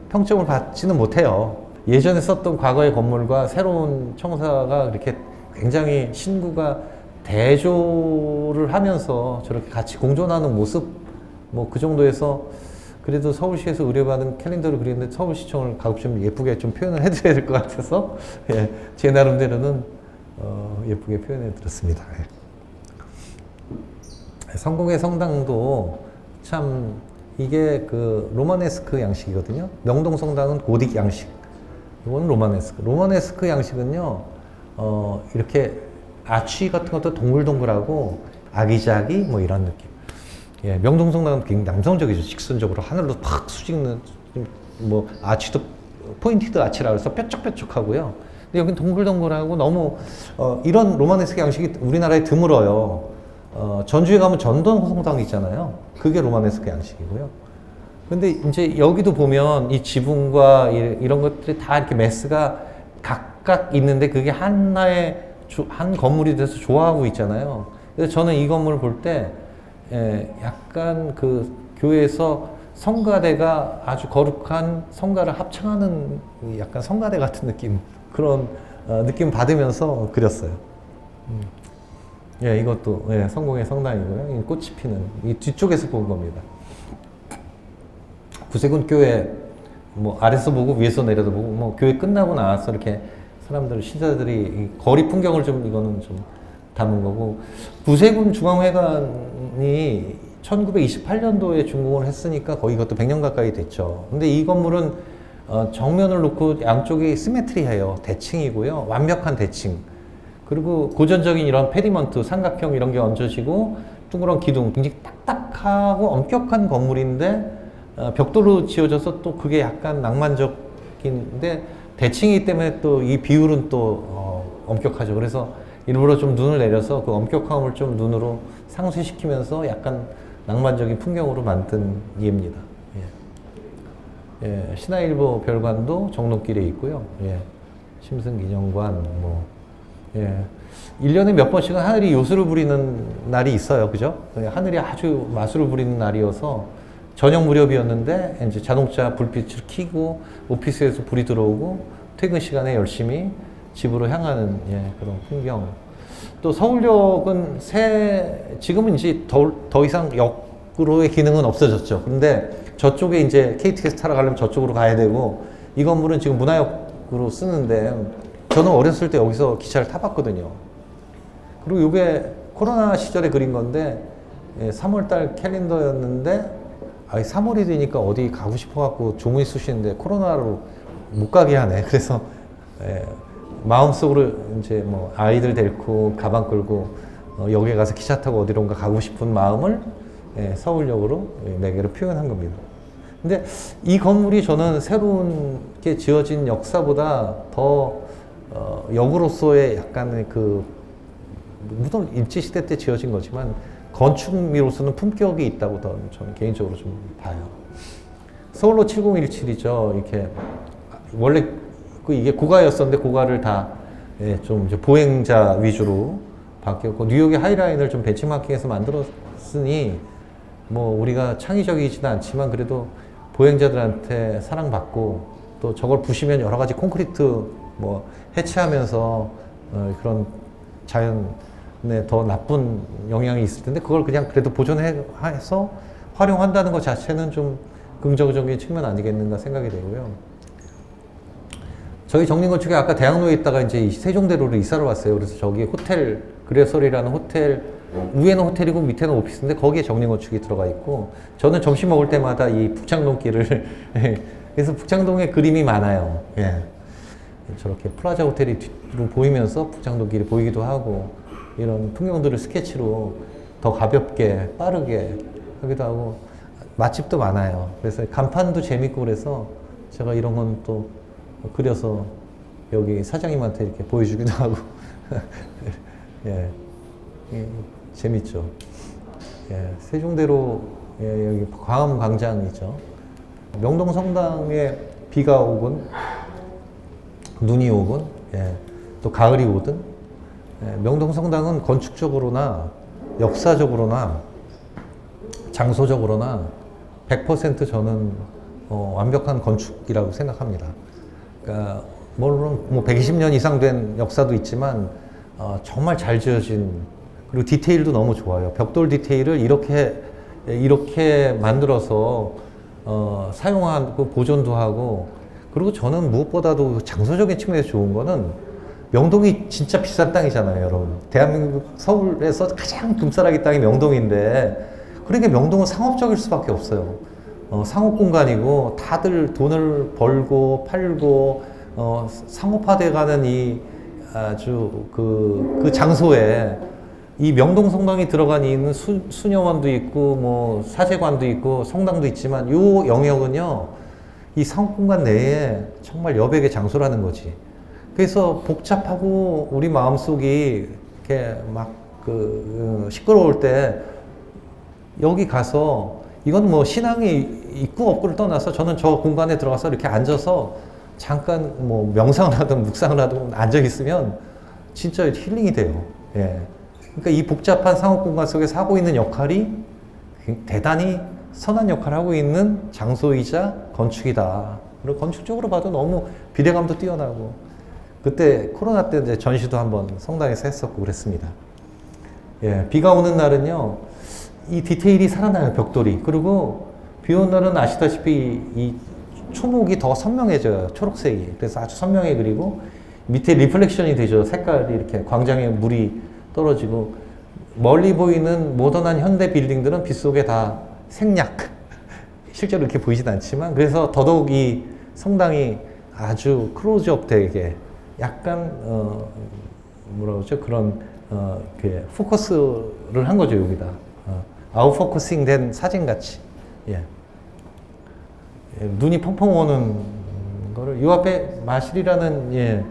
평점을 받지는 못해요. 예전에 썼던 과거의 건물과 새로운 청사가 그렇게 굉장히 신구가 대조를 하면서 저렇게 같이 공존하는 모습 뭐 그 정도에서 그래도 서울시에서 의뢰받은 캘린더를 그리는데 서울시청을 가급적 예쁘게 좀 표현을 해드려야 될 것 같아서 예, 제 나름대로는 예쁘게 표현해 드렸습니다. 예. 성공의 성당도 참 이게 그 로마네스크 양식이거든요. 명동 성당은 고딕 양식. 이건 로마네스크. 로마네스크 양식은요, 이렇게 아치 같은 것도 동글동글하고 아기자기 뭐 이런 느낌. 예, 명동 성당은 굉장히 남성적이죠. 직선적으로 하늘로 팍 수직는 뭐 아치도 포인티드 아치라고 해서 뾰족뾰족하고요. 근데 여긴 동글동글하고 너무 이런 로마네스크 양식이 우리나라에 드물어요. 전주에 가면 전동 성당 있잖아요. 그게 로마네스크 양식이고요. 근데 이제 여기도 보면 이 지붕과 이런 것들이 다 이렇게 메스가 각각 있는데 그게 하나의 한 건물이 돼서 조화하고 있잖아요. 그래서 저는 이 건물을 볼 때 약간 그 교회에서 성가대가 아주 거룩한 성가를 합창하는 약간 성가대 같은 느낌 그런 느낌 받으면서 그렸어요. 예, 이것도 예, 성공의 성당이고요. 이 꽃이 피는 이 뒤쪽에서 본 겁니다. 구세군 교회 뭐 아래서 보고 위에서 내려다 보고 뭐 교회 끝나고 나와서 이렇게 사람들 신자들이 거리 풍경을 좀 이거는 좀 담은 거고 구세군 중앙회관이 1928년도에 준공을 했으니까 거의 이것도 100년 가까이 됐죠. 근데 이 건물은 정면을 놓고 양쪽이 시메트리해요. 대칭이고요. 완벽한 대칭. 그리고 고전적인 이런 페디먼트, 삼각형 이런 게 얹어지고 둥그런 기둥, 굉장히 딱딱하고 엄격한 건물인데 벽돌로 지어져서 또 그게 약간 낭만적인데 대칭이기 때문에 또 이 비율은 또 엄격하죠. 그래서 일부러 좀 눈을 내려서 그 엄격함을 좀 눈으로 상쇄시키면서 약간 낭만적인 풍경으로 만든 예입니다. 예. 예, 신화일보 별관도 정동길에 있고요. 예. 심승기념관 뭐 예. 1년에 몇 번씩은 하늘이 요술을 부리는 날이 있어요. 그죠? 하늘이 아주 마술을 부리는 날이어서 저녁 무렵이었는데 이제 자동차 불빛을 켜고 오피스에서 불이 들어오고 퇴근 시간에 열심히 집으로 향하는 예, 그런 풍경. 또 서울역은 지금은 이제 더 이상 역으로의 기능은 없어졌죠. 근데 저쪽에 이제 KTX 타러 가려면 저쪽으로 가야 되고 이 건물은 지금 문화역으로 쓰는데 저는 어렸을 때 여기서 기차를 타봤거든요. 그리고 이게 코로나 시절에 그린 건데 예, 3월달 캘린더였는데 3월이 되니까 어디 가고 싶어갖고 조문이 쑤시는데 코로나로 못 가게 하네. 그래서 마음속으로 이제 뭐 아이들 데리고 가방 끌고 역에 가서 기차 타고 어디론가 가고 싶은 마음을 서울역으로 매개로 표현한 겁니다. 근데 이 건물이 저는 새로운 게 지어진 역사보다 더 역으로서의 약간의 그 물론 일제시대 때 지어진 거지만 건축미로서는 품격이 있다고 저는 개인적으로 좀 봐요. 서울로 7017이죠. 이렇게 원래 이게 고가였었는데 고가를 다 좀 이제 보행자 위주로 바뀌었고, 뉴욕의 하이라인을 좀 벤치마킹해서 만들었으니 뭐 우리가 창의적이지는 않지만 그래도 보행자들한테 사랑받고, 또 저걸 부시면 여러 가지 콘크리트 뭐 해체하면서 그런 자연에 더 나쁜 영향이 있을 텐데 그걸 그냥 그래도 보존해서 활용한다는 것 자체는 좀 긍정적인 측면 아니겠는가 생각이 되고요. 저희 정린건축에 아까 대학로에 있다가 이제 세종대로로 이사를 왔어요. 그래서 저기 호텔 그레솔이라는 호텔, 위에는 호텔이고 밑에는 오피스인데 거기에 정린건축이 들어가 있고, 저는 점심 먹을 때마다 이 북창동길을 그래서 북창동에 그림이 많아요. 예. 저렇게 플라자 호텔이 뒤로 보이면서 북창동길이 보이기도 하고, 이런 풍경들을 스케치로 더 가볍게 빠르게 하기도 하고, 맛집도 많아요. 그래서 간판도 재밌고, 그래서 제가 이런 건 또 그려서 여기 사장님한테 이렇게 보여주기도 하고 예, 재밌죠. 예, 세종대로, 예, 여기 광화문광장이죠. 명동성당에 비가 오건 눈이 오건, 예, 또 가을이 오든, 예, 명동성당은 건축적으로나 역사적으로나 장소적으로나 100% 저는 완벽한 건축이라고 생각합니다. 그러니까 물론 뭐 120년 이상 된 역사도 있지만 정말 잘 지어진, 그리고 디테일도 너무 좋아요. 벽돌 디테일을 이렇게 만들어서 사용하고 보존도 하고, 그리고 저는 무엇보다도 장소적인 측면에서 좋은 거는 명동이 진짜 비싼 땅이잖아요, 여러분. 대한민국 서울에서 가장 금싸라기 땅이 명동인데, 그러니까 명동은 상업적일 수밖에 없어요. 상업 공간이고 다들 돈을 벌고 팔고 상업화돼가는 이 아주 그 장소에 이 명동 성당이 들어간 이유는 수녀원도 있고 뭐 사제관도 있고 성당도 있지만, 요 영역은요 이 상업 공간 내에 정말 여백의 장소라는 거지. 그래서 복잡하고 우리 마음속이 이렇게 막 시끄러울 때 여기 가서, 이건 뭐 신앙이 있고 없고를 떠나서 저는 저 공간에 들어가서 이렇게 앉아서 잠깐 뭐 명상을 하든 묵상을 하든 앉아 있으면 진짜 힐링이 돼요. 예. 그러니까 이 복잡한 상업 공간 속에서 하고 있는 역할이 대단히 선한 역할을 하고 있는 장소이자 건축이다. 그리고 건축적으로 봐도 너무 비례감도 뛰어나고, 그때 코로나 때 이제 전시도 한번 성당에서 했었고 그랬습니다. 예. 비가 오는 날은요, 이 디테일이 살아나요, 벽돌이. 그리고 비 오는 날은 아시다시피 이 초목이 더 선명해져요, 초록색이. 그래서 아주 선명해. 그리고 밑에 리플렉션이 되죠. 색깔이 이렇게 광장에 물이 떨어지고, 멀리 보이는 모던한 현대 빌딩들은 빛 속에 다 생략. 실제로 이렇게 보이진 않지만, 그래서 더더욱 이 성당이 아주 클로즈업 되게 약간 뭐라 그러죠? 그런 포커스를 한 거죠, 여기다. 아웃포커싱 된 사진같이. 예. 예, 눈이 펑펑 오는 거를, 요 앞에 마실이라는, 예,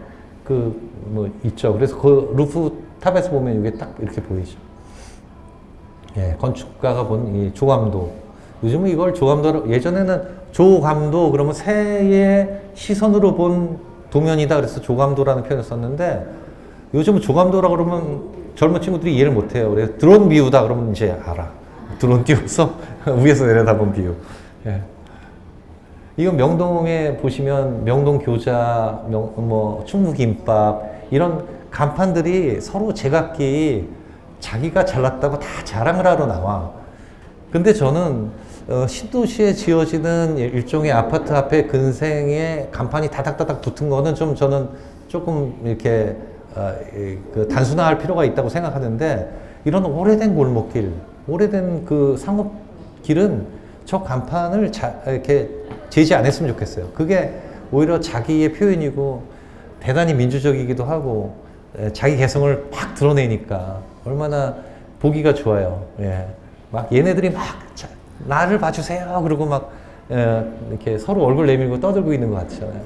뭐 있죠. 그래서 그 루프 탑에서 보면 이게 딱 이렇게 보이죠. 예, 건축가가 본 이 조감도. 요즘은 이걸 조감도로, 예전에는 조감도 그러면 새의 시선으로 본 도면이다 그래서 조감도라는 표현을 썼는데, 요즘은 조감도라고 그러면 젊은 친구들이 이해를 못 해요. 그래서 드론 뷰다 그러면 이제 알아. 드론 띄워서 위에서 내려다본 뷰. 예. 이건 명동에 보시면 명동 교자, 뭐 충무김밥, 이런 간판들이 서로 제각기 자기가 잘났다고 다 자랑을 하러 나와. 근데 저는 신도시에 지어지는 일종의 아파트 앞에 근생에 간판이 다닥다닥 붙은 거는 좀 저는 조금 이렇게 단순화할 필요가 있다고 생각하는데, 이런 오래된 골목길, 오래된 그 상업길은 저 간판을 이렇게 제지 안 했으면 좋겠어요. 그게 오히려 자기의 표현이고 대단히 민주적이기도 하고 자기 개성을 팍 드러내니까 얼마나 보기가 좋아요. 예. 막 얘네들이 막 나를 봐주세요. 그러고 막 이렇게 서로 얼굴 내밀고 떠들고 있는 것 같잖아요.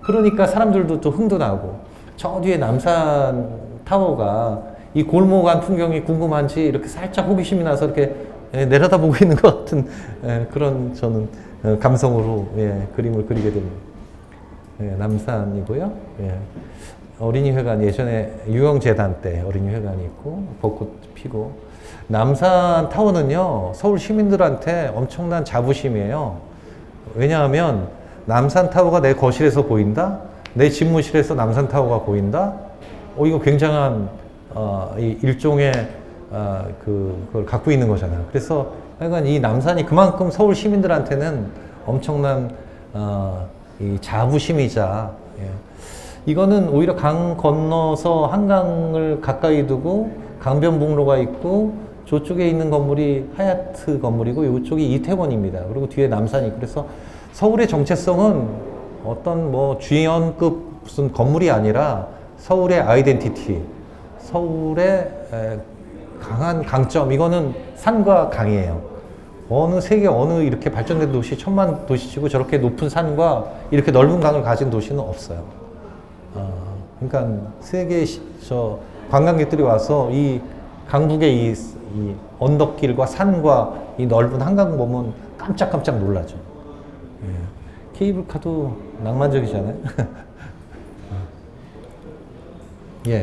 그러니까 사람들도 또 흥도 나고, 저 뒤에 남산 타워가 이 골목 안 풍경이 궁금한지 이렇게 살짝 호기심이 나서 이렇게 내려다보고 있는 것 같은 그런 저는 감성으로 그림을 그리게 됩니다. 남산이고요. 어린이회관 예전에 유영재단 때 어린이회관이 있고 벚꽃 피고 남산 타워는요 서울 시민들한테 엄청난 자부심이에요. 왜냐하면 남산 타워가 내 거실에서 보인다, 내 집무실에서 남산 타워가 보인다. 이거 굉장한 이 일종의 그걸 갖고 있는 거잖아요. 그래서 하여간 이 남산이 그만큼 서울 시민들한테는 엄청난 이 자부심이자 이거는 오히려 강 건너서 한강을 가까이 두고 강변북로가 있고 저쪽에 있는 건물이 하얏트 건물이고 이쪽이 이태원입니다. 그리고 뒤에 남산이. 그래서 서울의 정체성은 어떤 뭐 주연급 무슨 건물이 아니라 서울의 아이덴티티, 서울의 강한 강점, 이거는 산과 강이에요. 세계 어느 이렇게 발전된 도시, 천만 도시치고 저렇게 높은 산과 이렇게 넓은 강을 가진 도시는 없어요. 그러니까 세계 저 관광객들이 와서 이 강북의 이 언덕길과 산과 이 넓은 한강 보면 깜짝깜짝 놀라죠. 케이블카도 낭만적이잖아요.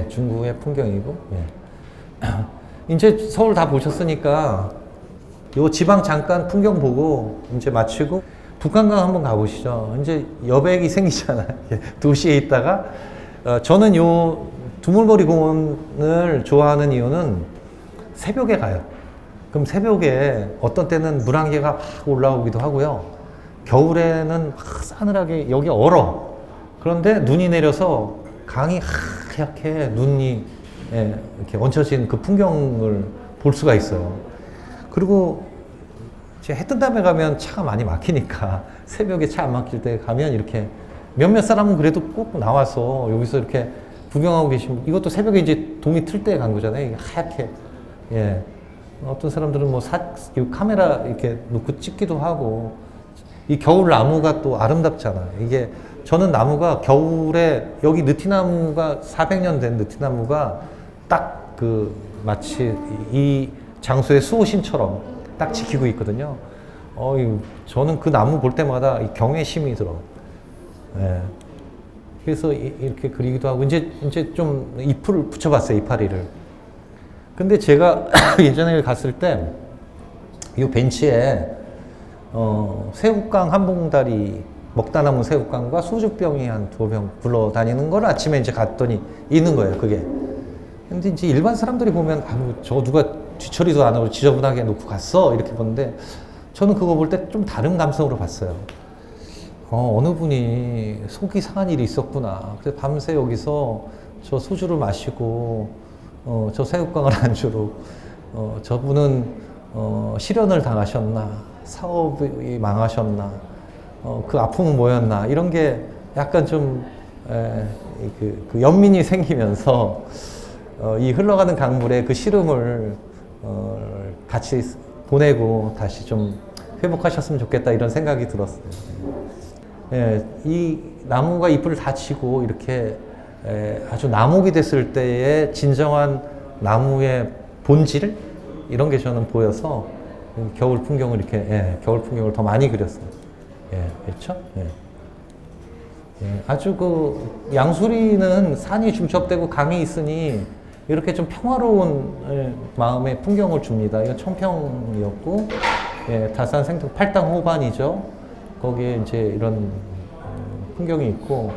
중구의 풍경이고. 이제 서울 다 보셨으니까 요 지방 잠깐 풍경 보고 이제 마치고 북한강 한번 가보시죠. 이제 여백이 생기잖아요. 도시에 있다가 저는 요 두물머리 공원을 좋아하는 이유는 새벽에 가요. 그럼 새벽에 어떤 때는 물안개가 막 올라오기도 하고요. 겨울에는 막 싸늘하게 여기 얼어. 그런데 눈이 내려서 강이 하얗게 눈이 이렇게 얹혀진 그 풍경을 볼 수가 있어요. 그리고 이제 해 뜬 다음에 가면 차가 많이 막히니까 새벽에 차 안 막힐 때 가면 이렇게 몇몇 사람은 그래도 꼭 나와서 여기서 이렇게 구경하고 계시면, 이것도 새벽에 이제 동이 틀 때 간 거잖아요. 이게 하얗게. 어떤 사람들은 뭐 이 카메라 이렇게 놓고 찍기도 하고. 이 겨울 나무가 또 아름답잖아요. 이게 저는 나무가 겨울에 여기 느티나무가 400년 된 느티나무가 딱 그 마치 이 장소의 수호신처럼 딱 지키고 있거든요. 저는 그 나무 볼 때마다 이 경외심이 들어. 그래서 이렇게 그리기도 하고 이제 좀 잎을 붙여봤어요, 이파리를. 근데 제가 예전에 갔을 때 이 벤치에 새우깡 한 봉다리 먹다 남은 새우깡과 소주병이 한 2병 굴러다니는 걸 아침에 이제 갔더니 있는 거예요, 그게. 근데 이제 일반 사람들이 보면, 저 누가 뒤처리도 안 하고 지저분하게 놓고 갔어? 이렇게 보는데, 저는 그거 볼 때 좀 다른 감성으로 봤어요. 어느 분이 속이 상한 일이 있었구나. 그래서 밤새 여기서 저 소주를 마시고, 저 새우깡을 안주로, 저분은 실연을 당하셨나? 사업이 망하셨나? 그 아픔은 뭐였나? 이런 게 약간 좀, 그 연민이 생기면서, 이 흘러가는 강물에 그 시름을, 같이 보내고 다시 좀 회복하셨으면 좋겠다, 이런 생각이 들었어요. 이 나무가 잎을 다 치고 이렇게 아주 나목이 됐을 때의 진정한 나무의 본질? 이런 게 저는 보여서 겨울 풍경을 이렇게, 겨울 풍경을 더 많이 그렸어요. 그렇죠? 아주 그 양수리는 산이 중첩되고 강이 있으니 이렇게 좀 평화로운 마음의 풍경을 줍니다. 이건 청평이었고, 다산 생태 팔당 호반이죠. 거기에 이제 이런 풍경이 있고,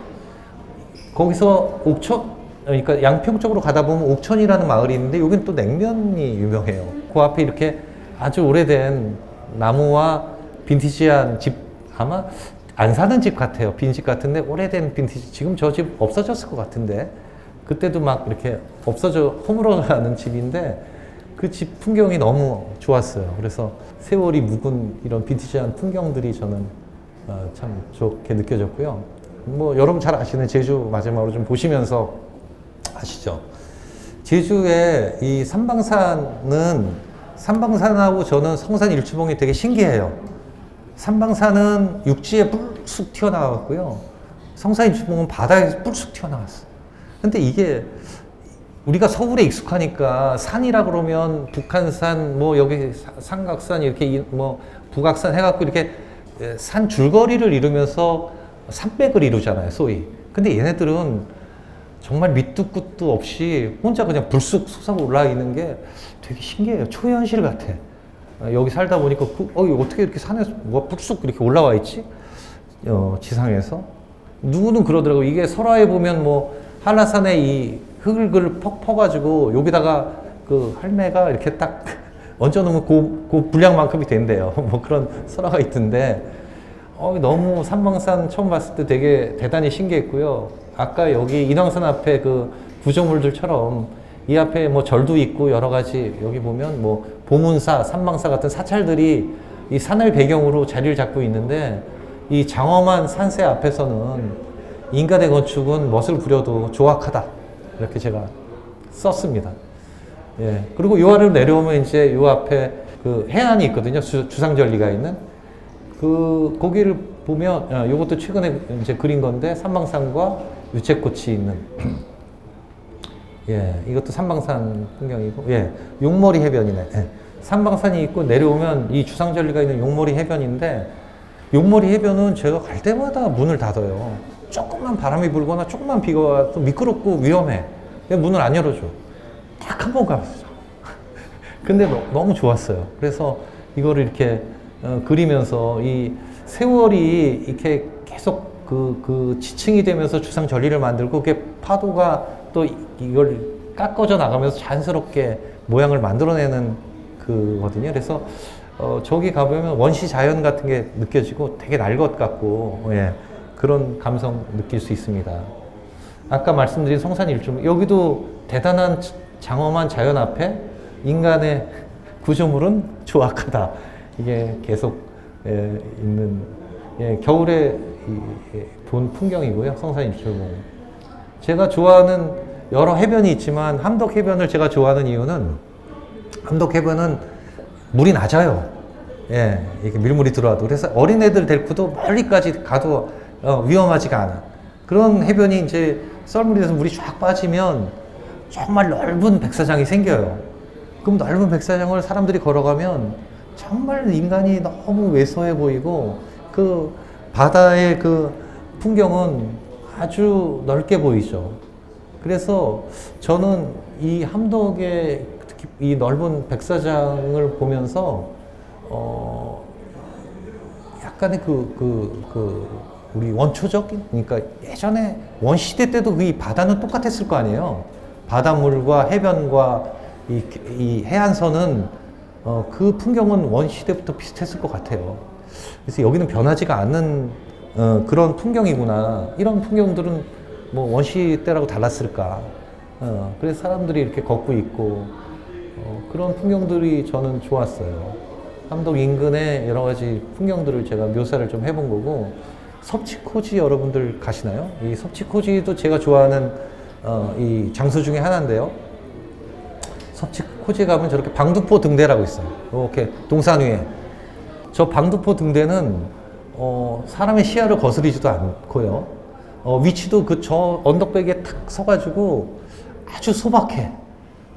거기서 옥천, 그러니까 양평 쪽으로 가다 보면 옥천이라는 마을이 있는데 여긴 또 냉면이 유명해요. 그 앞에 이렇게 아주 오래된 나무와 빈티지한 집, 아마 안 사는 집 같아요. 빈집 같은데 오래된 빈티지. 지금 저 집 없어졌을 것 같은데 그때도 막 이렇게 허물어가는 집인데 그 집 풍경이 너무 좋았어요. 그래서 세월이 묵은 이런 빈티지한 풍경들이 저는 참 좋게 느껴졌고요. 뭐 여러분 잘 아시는 제주 마지막으로 좀 보시면서 아시죠? 제주의 이 삼방산하고 저는 성산 일주봉이 되게 신기해요. 삼방산은 육지에 뿔쑥 튀어나왔고요. 성산 일주봉은 바다에서 뿔쑥 튀어나왔어요. 근데 이게 우리가 서울에 익숙하니까 산이라 그러면 북한산, 뭐 여기 삼각산 이렇게 뭐 북악산 해갖고 이렇게 산 줄거리를 이루면서 산맥을 이루잖아요, 소위. 근데 얘네들은 정말 밑도 끝도 없이 혼자 그냥 불쑥 솟아 올라 있는 게 되게 신기해요. 초현실 같아. 여기 살다 보니까 이거 어떻게 이렇게 산에서 뭐가 불쑥 이렇게 올라와 있지? 지상에서. 누구는 그러더라고. 이게 설화에 보면 뭐 한라산에 이 흙을 퍽 퍼가지고 여기다가 그 할매가 이렇게 딱 얹어놓으면 그 분량만큼이 된대요. 뭐 그런 설화가 있던데, 너무 삼방산 처음 봤을 때 되게 대단히 신기했고요. 아까 여기 인왕산 앞에 그 구조물들처럼 이 앞에 뭐 절도 있고 여러 가지, 여기 보면 뭐 보문사, 삼방사 같은 사찰들이 이 산을 배경으로 자리를 잡고 있는데, 이 장엄한 산세 앞에서는 인간의 건축은 멋을 부려도 조악하다, 이렇게 제가 썼습니다. 예. 그리고 요 아래로 내려오면 이제 요 앞에 그 해안이 있거든요. 주상절리가 있는. 거기를 보면, 요것도 최근에 이제 그린 건데, 삼방산과 유채꽃이 있는. 예. 이것도 삼방산 풍경이고, 예. 용머리 해변이네. 예. 삼방산이 있고 내려오면 이 주상절리가 있는 용머리 해변인데, 용머리 해변은 제가 갈 때마다 문을 닫아요. 조금만 바람이 불거나 조금만 비가 와도 미끄럽고 위험해. 문을 안 열어줘. 딱 한 번 가봤어요. 근데 너무 좋았어요. 그래서 이거를 이렇게 그리면서 이 세월이 이렇게 계속 그 지층이 되면서 주상절리를 만들고, 그게 파도가 또 이걸 깎아져 나가면서 자연스럽게 모양을 만들어내는 그거든요. 그래서 저기 가보면 원시 자연 같은 게 느껴지고 되게 날 것 같고, 예, 그런 감성 느낄 수 있습니다. 아까 말씀드린 성산일출, 여기도 대단한 장엄한 자연 앞에 인간의 구조물은 조악하다. 이게 계속 있는, 겨울에 본 풍경이고요. 성산일출봉. 제가 좋아하는 여러 해변이 있지만 함덕해변을 제가 좋아하는 이유는, 함덕해변은 물이 낮아요. 예, 이렇게 밀물이 들어와도. 그래서 어린애들 데리고도 멀리까지 가도 위험하지가 않아. 그런 해변이 이제 썰물이 돼서 물이 쫙 빠지면 정말 넓은 백사장이 생겨요. 그럼 넓은 백사장을 사람들이 걸어가면 정말 인간이 너무 왜소해 보이고, 그 바다의 그 풍경은 아주 넓게 보이죠. 그래서 저는 이 함덕의 특히 이 넓은 백사장을 보면서 약간의 우리 원초적인, 그러니까 예전에 원시대 때도 이 바다는 똑같았을 거 아니에요. 바닷물과 해변과 이 해안선은 그 풍경은 원시대부터 비슷했을 것 같아요. 그래서 여기는 변하지가 않는 그런 풍경이구나. 이런 풍경들은 뭐 원시대라고 달랐을까. 그래서 사람들이 이렇게 걷고 있고, 그런 풍경들이 저는 좋았어요. 함덕 인근의 여러 가지 풍경들을 제가 묘사를 좀 해본 거고, 섭지코지 여러분들 가시나요? 이 섭지코지도 제가 좋아하는 이 장소 중에 하나인데요. 섭지코지 가면 저렇게 방두포 등대라고 있어요. 이렇게 동산 위에. 저 방두포 등대는 사람의 시야를 거스리지도 않고요. 위치도 저 언덕배기에 탁 서가지고 아주 소박해.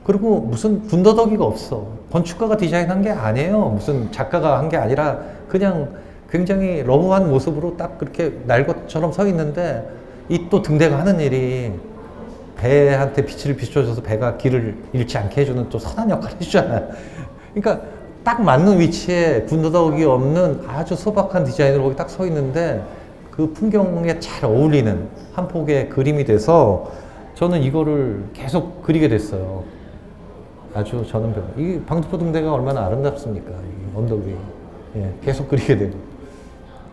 그리고 무슨 군더더기가 없어. 건축가가 디자인한 게 아니에요. 무슨 작가가 한 게 아니라 그냥 굉장히 러브한 모습으로 딱 그렇게 날 것처럼 서 있는데, 이 또 등대가 하는 일이 배한테 빛을 비춰줘서 배가 길을 잃지 않게 해주는 또 선한 역할을 해주잖아요. 그러니까 딱 맞는 위치에 군더더기 없는 아주 소박한 디자인으로 거기 딱 서 있는데, 그 풍경에 잘 어울리는 한 폭의 그림이 돼서 저는 이거를 계속 그리게 됐어요. 아주 저는 이 방두포 등대가 얼마나 아름답습니까? 이 언덕 위. 예, 계속 그리게 되고.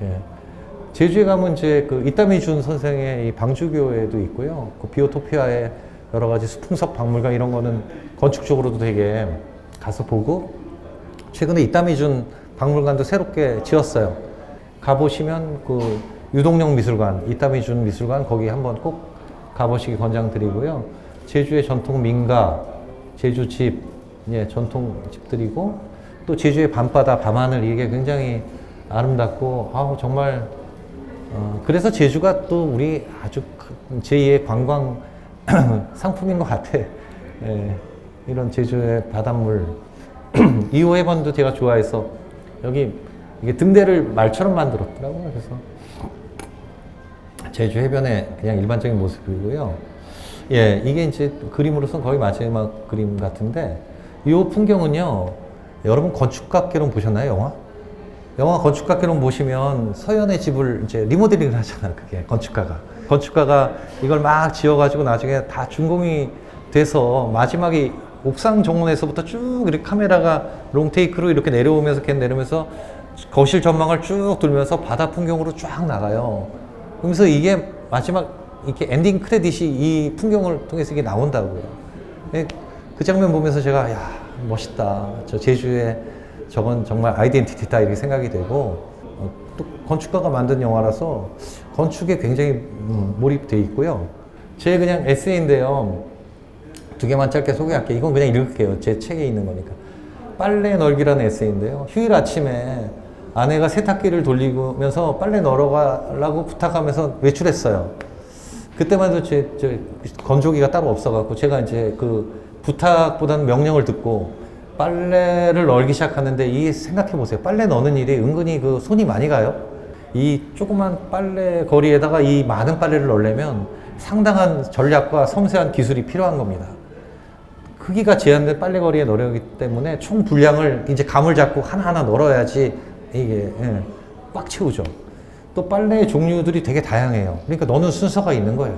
예. 제주에 가면 이제 그 이타미준 선생의 이 방주교에도 있고요. 그 비오토피아의 여러 가지 수풍석 박물관 이런 거는 건축적으로도 되게 가서 보고, 최근에 이타미준 박물관도 새롭게 지었어요. 가보시면 그 유동영 미술관, 이타미준 미술관 거기 한번 꼭 가보시기 권장드리고요. 제주의 전통 민가, 제주집, 예, 전통 집들이고, 또 제주의 밤바다, 밤하늘 이게 굉장히 아름답고, 정말 그래서 제주가 또 우리 아주 제2의 관광 상품인 것 같아. 예, 이런 제주의 바닷물 2호 해변도 제가 좋아해서 여기 이게 등대를 말처럼 만들었더라고요. 그래서 제주 해변의 그냥 일반적인 모습이고요. 예, 이게 이제 그림으로서 거의 마지막 그림 같은데 이 풍경은요, 여러분 건축학개론 보셨나요, 영화? 영화 건축학개론 보시면 서연의 집을 이제 리모델링을 하잖아요. 그게 건축가가 이걸 막 지어가지고 나중에 다 준공이 돼서 마지막에 옥상 정문에서부터 쭉 이렇게 카메라가 롱테이크로 이렇게 내려오면서 계속 내려오면서 거실 전망을 쭉 돌면서 바다 풍경으로 쫙 나가요. 그러면서 이게 마지막 이렇게 엔딩 크레딧이 이 풍경을 통해서 이게 나온다고요. 그 장면 보면서 제가 야, 멋있다. 저 제주의 저건 정말 아이덴티티다 이렇게 생각이 되고 또 건축가가 만든 영화라서 건축에 굉장히 몰입돼 있고요. 제 그냥 에세이인데요. 2개만 짧게 소개할게요. 이건 그냥 읽을게요. 제 책에 있는 거니까. 빨래 널기라는 에세이인데요. 휴일 아침에 아내가 세탁기를 돌리면서 빨래 널어가라고 부탁하면서 외출했어요. 그때만 해도 제 건조기가 따로 없어갖고 제가 이제 그 부탁보다는 명령을 듣고 빨래를 널기 시작하는데 이 생각해 보세요. 빨래 넣는 일이 은근히 그 손이 많이 가요. 이 조그만 빨래 거리에다가 이 많은 빨래를 넣으려면 상당한 전략과 섬세한 기술이 필요한 겁니다. 크기가 제한된 빨래 거리에 넣으기 때문에 총 분량을 이제 감을 잡고 하나하나 널어야지 이게 꽉 채우죠. 또 빨래의 종류들이 되게 다양해요. 그러니까 넣는 순서가 있는 거예요.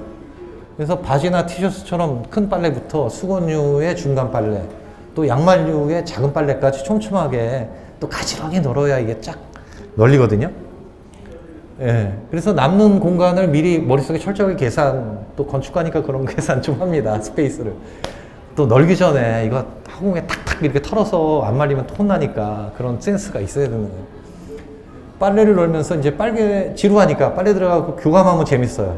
그래서 바지나 티셔츠처럼 큰 빨래부터 수건류의 중간 빨래, 또 양말류의 작은 빨래까지 촘촘하게 또 가지런히 널어야 이게 쫙 널리거든요. 예. 그래서 남는 공간을 미리 머릿속에 철저하게 계산, 또 건축가니까 그런 계산 좀 합니다. 스페이스를. 또 널기 전에 이거 화공에 탁탁 이렇게 털어서 안 말리면 또 혼나니까 그런 센스가 있어야 되는 거예요. 빨래를 널면서 이제 빨개 지루하니까 빨래 들어가고 교감하면 재밌어요.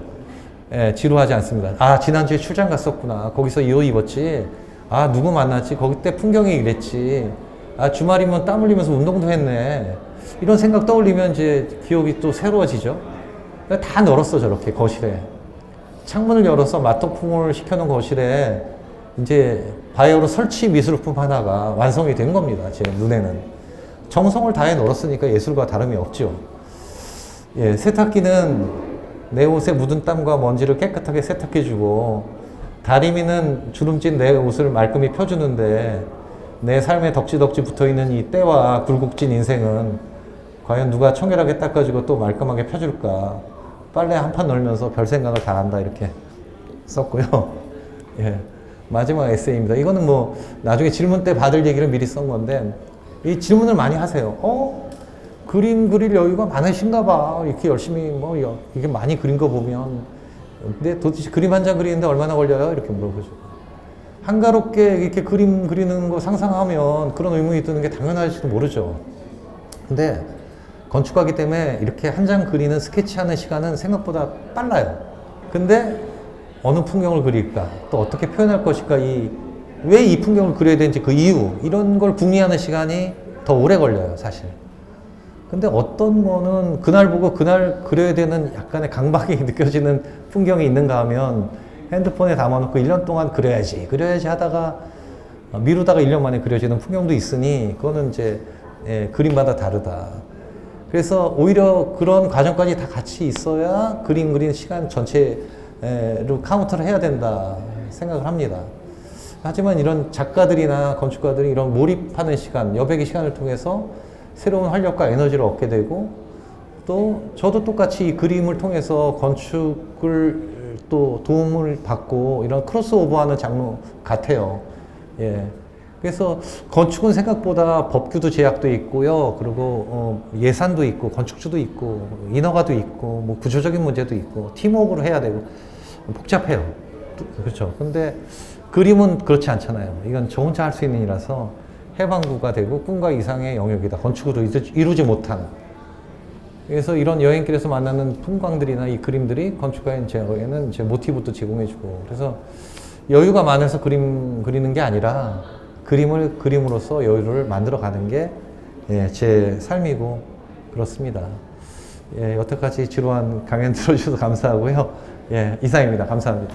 예, 지루하지 않습니다. 아, 지난주에 출장 갔었구나. 거기서 이 옷 입었지. 아, 누구 만났지? 거기 때 풍경이 이랬지. 아, 주말이면 땀 흘리면서 운동도 했네. 이런 생각 떠올리면 이제 기억이 또 새로워지죠. 다 널었어, 저렇게 거실에. 창문을 열어서 마토풍을 시켜놓은 거실에 이제 바이오로 설치 미술품 하나가 완성이 된 겁니다. 제 눈에는. 정성을 다해 널었으니까 예술과 다름이 없죠. 예, 세탁기는 내 옷에 묻은 땀과 먼지를 깨끗하게 세탁해주고, 다리미는 주름진 내 옷을 말끔히 펴주는데, 내 삶에 덕지덕지 붙어있는 이 때와 굴곡진 인생은 과연 누가 청결하게 닦아주고 또 말끔하게 펴줄까? 빨래 한 판 널면서 별 생각을 다 한다, 이렇게 썼고요. 예, 마지막 에세이입니다. 이거는 뭐 나중에 질문 때 받을 얘기를 미리 쓴 건데, 이 질문을 많이 하세요. 그림 그릴 여유가 많으신가 봐. 이렇게 열심히 뭐 이게 많이 그린 거 보면. 근데 도대체 그림 한 장 그리는데 얼마나 걸려요? 이렇게 물어보죠. 한가롭게 이렇게 그림 그리는 거 상상하면 그런 의문이 드는 게 당연할지도 모르죠. 근데 건축가기 때문에 이렇게 한 장 그리는 스케치하는 시간은 생각보다 빨라요. 근데 어느 풍경을 그릴까? 또 어떻게 표현할 것일까? 왜 이 풍경을 그려야 되는지 그 이유, 이런 걸 궁리하는 시간이 더 오래 걸려요, 사실. 근데 어떤 거는 그날 보고 그날 그려야 되는 약간의 강박이 느껴지는 풍경이 있는가 하면 핸드폰에 담아놓고 1년 동안 그려야지 하다가 미루다가 1년 만에 그려지는 풍경도 있으니 그거는 이제 그림마다 다르다. 그래서 오히려 그런 과정까지 다 같이 있어야 그림 그리는 시간 전체로 카운트를 해야 된다 생각을 합니다. 하지만 이런 작가들이나 건축가들이 이런 몰입하는 시간, 여백의 시간을 통해서 새로운 활력과 에너지를 얻게 되고, 또 저도 똑같이 이 그림을 통해서 건축을 또 도움을 받고 이런 크로스오버하는 장르 같아요. 예. 그래서 건축은 생각보다 법규도 제약도 있고요. 그리고 예산도 있고 건축주도 있고 인허가도 있고 뭐 구조적인 문제도 있고 팀워크로 해야 되고 복잡해요. 그렇죠. 근데 그림은 그렇지 않잖아요. 이건 저 혼자 할 수 있는 일이라서 해방구가 되고 꿈과 이상의 영역이다. 건축으로 이루지 못한. 그래서 이런 여행길에서 만나는 풍광들이나 이 그림들이 건축가인 제에는 제 모티브도 제공해주고, 그래서 여유가 많아서 그림 그리는 게 아니라 그림을 그림으로써 여유를 만들어가는 게 제 삶이고 그렇습니다. 예, 여태까지 지루한 강연 들어주셔서 감사하고요. 예, 이상입니다. 감사합니다.